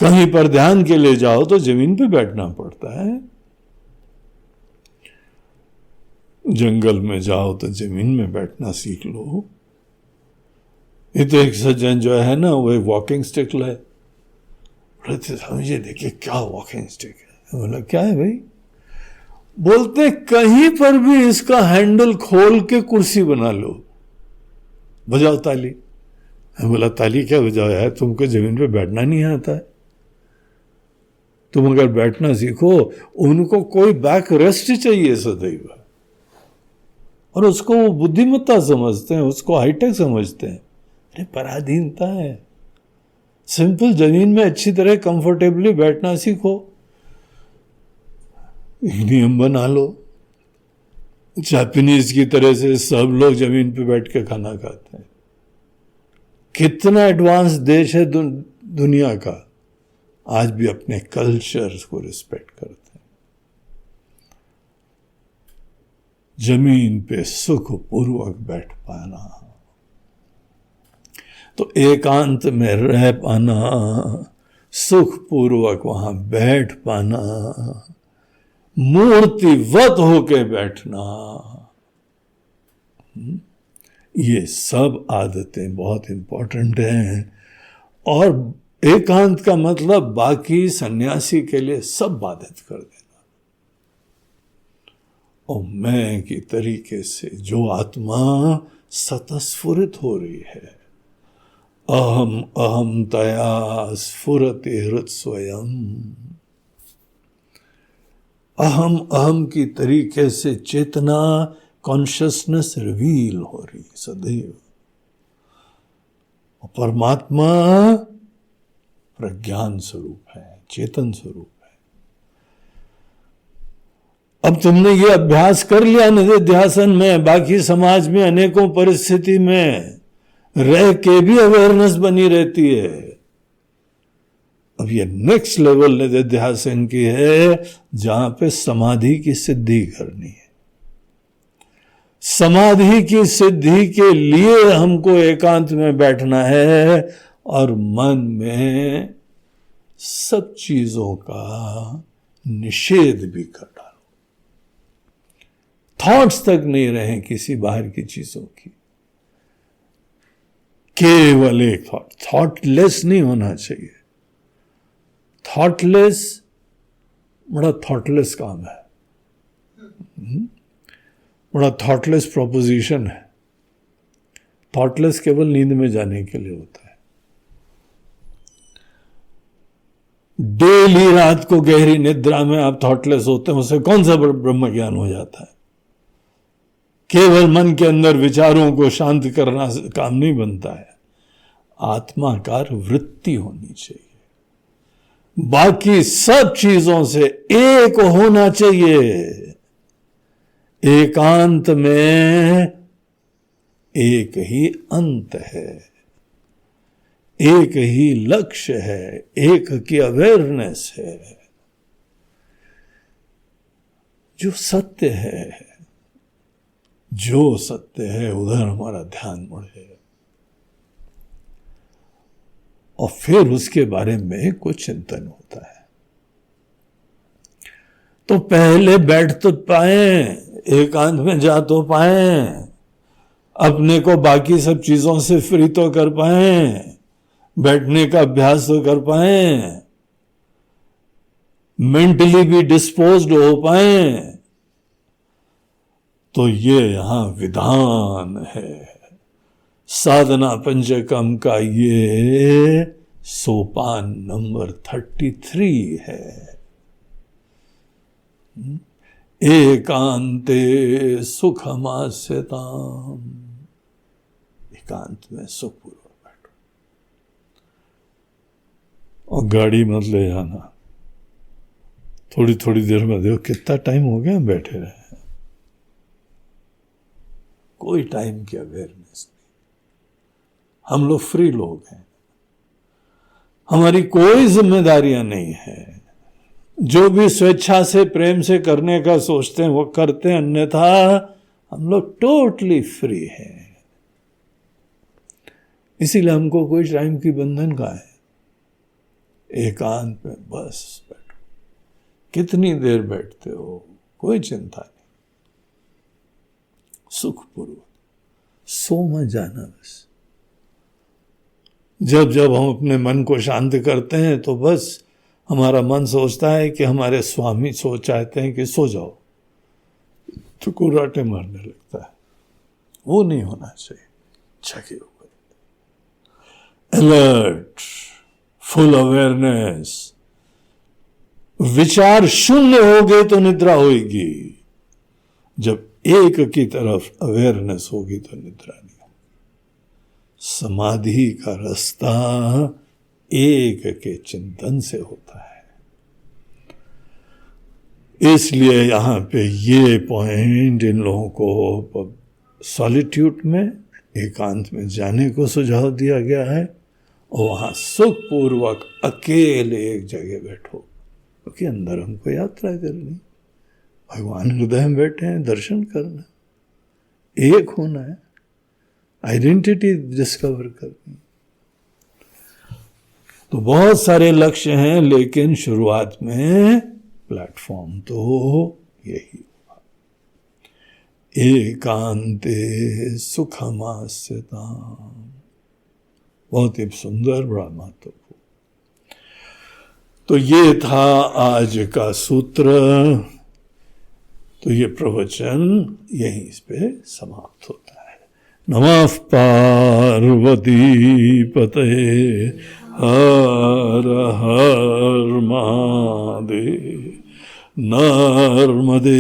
कहीं पर ध्यान के लिए जाओ तो जमीन पे बैठना पड़ता है, जंगल में जाओ तो जमीन में बैठना सीख लो। ये तो एक सज्जन जो है ना, वो एक वॉकिंग स्टिक लाए, समझिए, देखिए क्या वॉकिंग स्टिक है। बोला क्या है भाई? बोलते कहीं पर भी इसका हैंडल खोल के कुर्सी बना लो, बजाओ ताली। बोला ताली क्या बजाओ यार, तुमको जमीन पे बैठना नहीं आता है, तुम अगर बैठना सीखो। उनको कोई बैक रेस्ट चाहिए सदैव, और उसको वो बुद्धिमत्ता समझते हैं, उसको हाईटेक समझते हैं। अरे पराधीनता है। सिंपल जमीन में अच्छी तरह कंफर्टेबली बैठना सीखो, एक नियम बना लो। जापानीज की तरह से सब लोग जमीन पे बैठ के खाना खाते हैं। कितना एडवांस देश है दुनिया का, आज भी अपने कल्चर को रिस्पेक्ट करते हैं। जमीन पे सुखपूर्वक बैठ पाना, तो एकांत में रह पाना, सुखपूर्वक वहां बैठ पाना, मूर्तिवत होके बैठना, ये सब आदतें बहुत इंपॉर्टेंट हैं। और एकांत का मतलब बाकी सन्यासी के लिए सब बाधित कर देना। और मैं की तरीके से जो आत्मा सतस्फुरित हो रही है, अहम अहम तया स्फुरति हृत स्वयं, अहम अहम की तरीके से चेतना कॉन्शियसनेस रिवील हो रही है सदैव। और परमात्मा प्रज्ञान स्वरूप है, चेतन स्वरूप है। अब तुमने ये अभ्यास कर लिया निधिध्यासन में, बाकी समाज में अनेकों परिस्थिति में रह के भी अवेयरनेस बनी रहती है। अब ये नेक्स्ट लेवल निधिध्यासन की है, जहां पे समाधि की सिद्धि करनी है। समाधि की सिद्धि के लिए हमको एकांत में बैठना है और मन में सब चीजों का निषेध भी कर डालो। थॉट्स तक नहीं रहे किसी बाहर की चीजों की, केवल एक थॉटलेस नहीं होना चाहिए। थॉटलेस बड़ा थॉटलेस काम है, बड़ा थॉटलेस प्रोपोजिशन है। थॉटलेस केवल नींद में जाने के लिए होता है। डेली रात को गहरी निद्रा में आप थॉटलेस होते हैं, उससे कौन सा ब्रह्म ज्ञान हो जाता है? केवल मन के अंदर विचारों को शांत करना काम नहीं बनता है। आत्माकार वृत्ति होनी चाहिए, बाकी सब चीजों से एक होना चाहिए। एकांत में एक ही अंत है, एक ही लक्ष्य है, एक की अवेयरनेस है। जो सत्य है, जो सत्य है उधर हमारा ध्यान मुड़े, और फिर उसके बारे में कुछ चिंतन होता है। तो पहले बैठ तो पाए, एकांत में जा तो पाए, अपने को बाकी सब चीजों से फ्री तो कर पाए, बैठने का अभ्यास तो कर पाए, मेंटली भी डिस्पोज्ड हो पाए। तो ये यहां विधान है, साधना पंचकम का ये सोपान नंबर 33 है। एकांते सुखमास्यताम, एकांत में सुखपूर्वक बैठो। और गाड़ी मत ले जाना, थोड़ी थोड़ी देर में देखो कितना टाइम हो गया बैठे रहे, कोई टाइम की अवेयरनेस नहीं। हम लोग फ्री लोग हैं, हमारी कोई जिम्मेदारियां नहीं है। जो भी स्वेच्छा से प्रेम से करने का सोचते हैं वो करते हैं, अन्यथा हम लोग टोटली फ्री हैं। इसीलिए हमको कोई टाइम की बंधन का है। एकांत में बस बैठो, कितनी देर बैठते हो कोई चिंता नहीं, सुखपूर्वक सो मत जाना। बस जब जब हम अपने मन को शांत करते हैं तो बस हमारा मन सोचता है कि हमारे स्वामी चाहते हैं कि सो जाओ, तो कुर्राटे मारने लगता है। वो नहीं होना चाहिए। जगे हुए, अलर्ट, फुल अवेयरनेस। विचार शून्य हो गए तो निद्रा होगी, जब एक की तरफ अवेयरनेस होगी तो निद्रा नहीं होगी। समाधि का रास्ता एक के चिंतन से होता है। इसलिए यहां पे ये पॉइंट इन लोगों को सॉलिट्यूड में, एकांत में जाने को सुझाव दिया गया है, और वहां सुखपूर्वक अकेले एक जगह बैठो, क्योंकि अंदर हमको यात्रा करनी, भगवान हृदय में बैठे हैं, दर्शन करना, एक होना है, आइडेंटिटी डिस्कवर करनी। तो बहुत सारे लक्ष्य हैं, लेकिन शुरुआत में प्लेटफॉर्म तो यही हुआ। एकांते सुखमास्यताम, बहुत ही सुंदर, बड़ा महत्वपूर्ण। तो ये था आज का सूत्र। तो ये प्रवचन यहीं पे समाप्त होता है। नमः पार्वती पतये हर हर महादेव। नर्मदे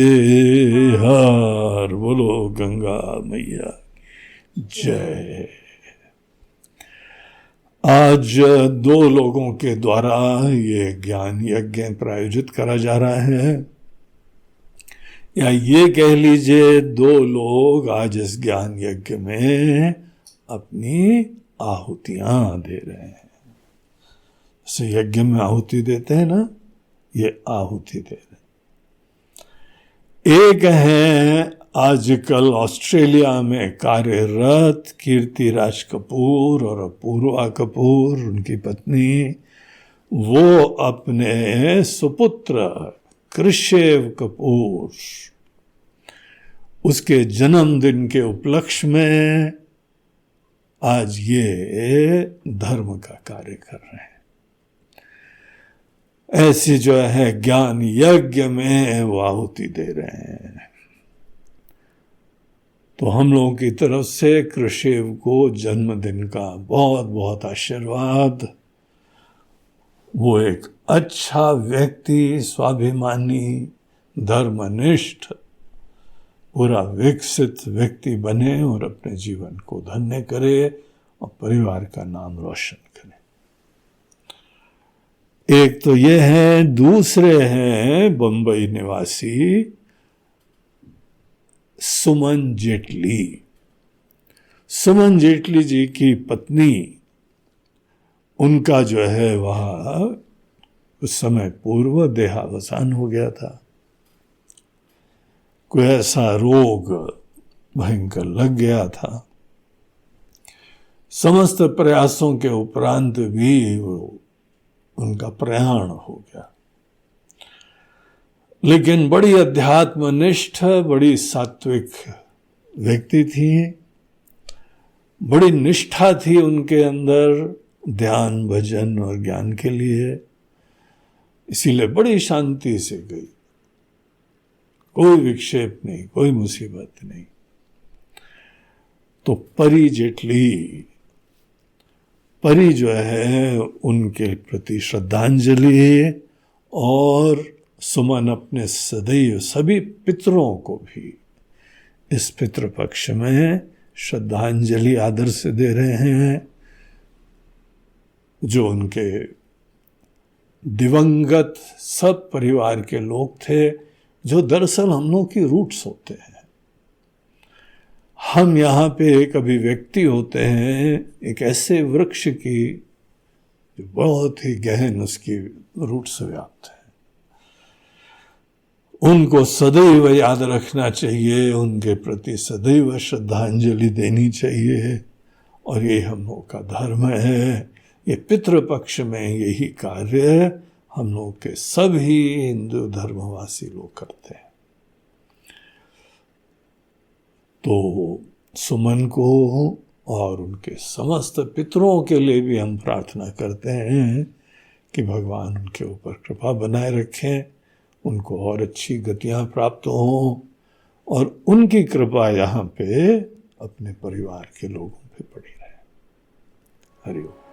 हर, बोलो गंगा मैया जय। आज 2 लोगों के द्वारा ये ज्ञान यज्ञ प्रायोजित करा जा रहा है, या ये कह लीजिए 2 लोग आज इस ज्ञान यज्ञ में अपनी आहुतियां दे रहे हैं। जैसे यज्ञ में आहुति देते हैं ना, ये आहुति दे रहे हैं। एक है आजकल ऑस्ट्रेलिया में कार्यरत कीर्तिराज कपूर और अपूर्वा कपूर, उनकी पत्नी, वो अपने सुपुत्र कृषेव कपूर, उसके जन्मदिन के उपलक्ष्य में आज ये धर्म का कार्य कर रहे हैं। ऐसी जो है ज्ञान यज्ञ में वो आहुति दे रहे हैं। तो हम लोगों की तरफ से कृषेव को जन्मदिन का बहुत बहुत आशीर्वाद। वो एक अच्छा व्यक्ति, स्वाभिमानी, धर्मनिष्ठ, पूरा विकसित व्यक्ति बने और अपने जीवन को धन्य करे और परिवार का नाम रोशन करे। एक तो ये है। दूसरे हैं बंबई निवासी सुमन जेटली। सुमन जेटली जी की पत्नी, उनका जो है वह कुछ समय पूर्व देहावसान हो गया था। कोई ऐसा रोग भयंकर लग गया था। समस्त प्रयासों के उपरांत भी उनका प्रयाण हो गया। लेकिन बड़ी अध्यात्मनिष्ठ, बड़ी सात्विक व्यक्ति थी, बड़ी निष्ठा थी उनके अंदर ध्यान, भजन और ज्ञान के लिए। इसीलिए बड़ी शांति से गई, कोई विक्षेप नहीं, कोई मुसीबत नहीं। तो परी जो है उनके प्रति श्रद्धांजलि, और सुमन अपने सदैव सभी पितरों को भी इस पितृपक्ष में श्रद्धांजलि आदर से दे रहे हैं, जो उनके दिवंगत सब परिवार के लोग थे, जो दरअसल हम लोग की रूट्स होते हैं। हम यहाँ पे एक अभिव्यक्ति होते हैं एक ऐसे वृक्ष की जो बहुत ही गहन उसकी रूट्स व्याप्त है। उनको सदैव याद रखना चाहिए, उनके प्रति सदैव श्रद्धांजलि देनी चाहिए, और ये हम लोग का धर्म है। ये पितृपक्ष में यही कार्य हम लोग के सभी हिंदू धर्मवासी लोग करते हैं। तो सुमन को और उनके समस्त पितरों के लिए भी हम प्रार्थना करते हैं कि भगवान उनके ऊपर कृपा बनाए रखें, उनको और अच्छी गतियां प्राप्त हों, और उनकी कृपा यहाँ पे अपने परिवार के लोगों पे पड़ी रहे। हरि ओम।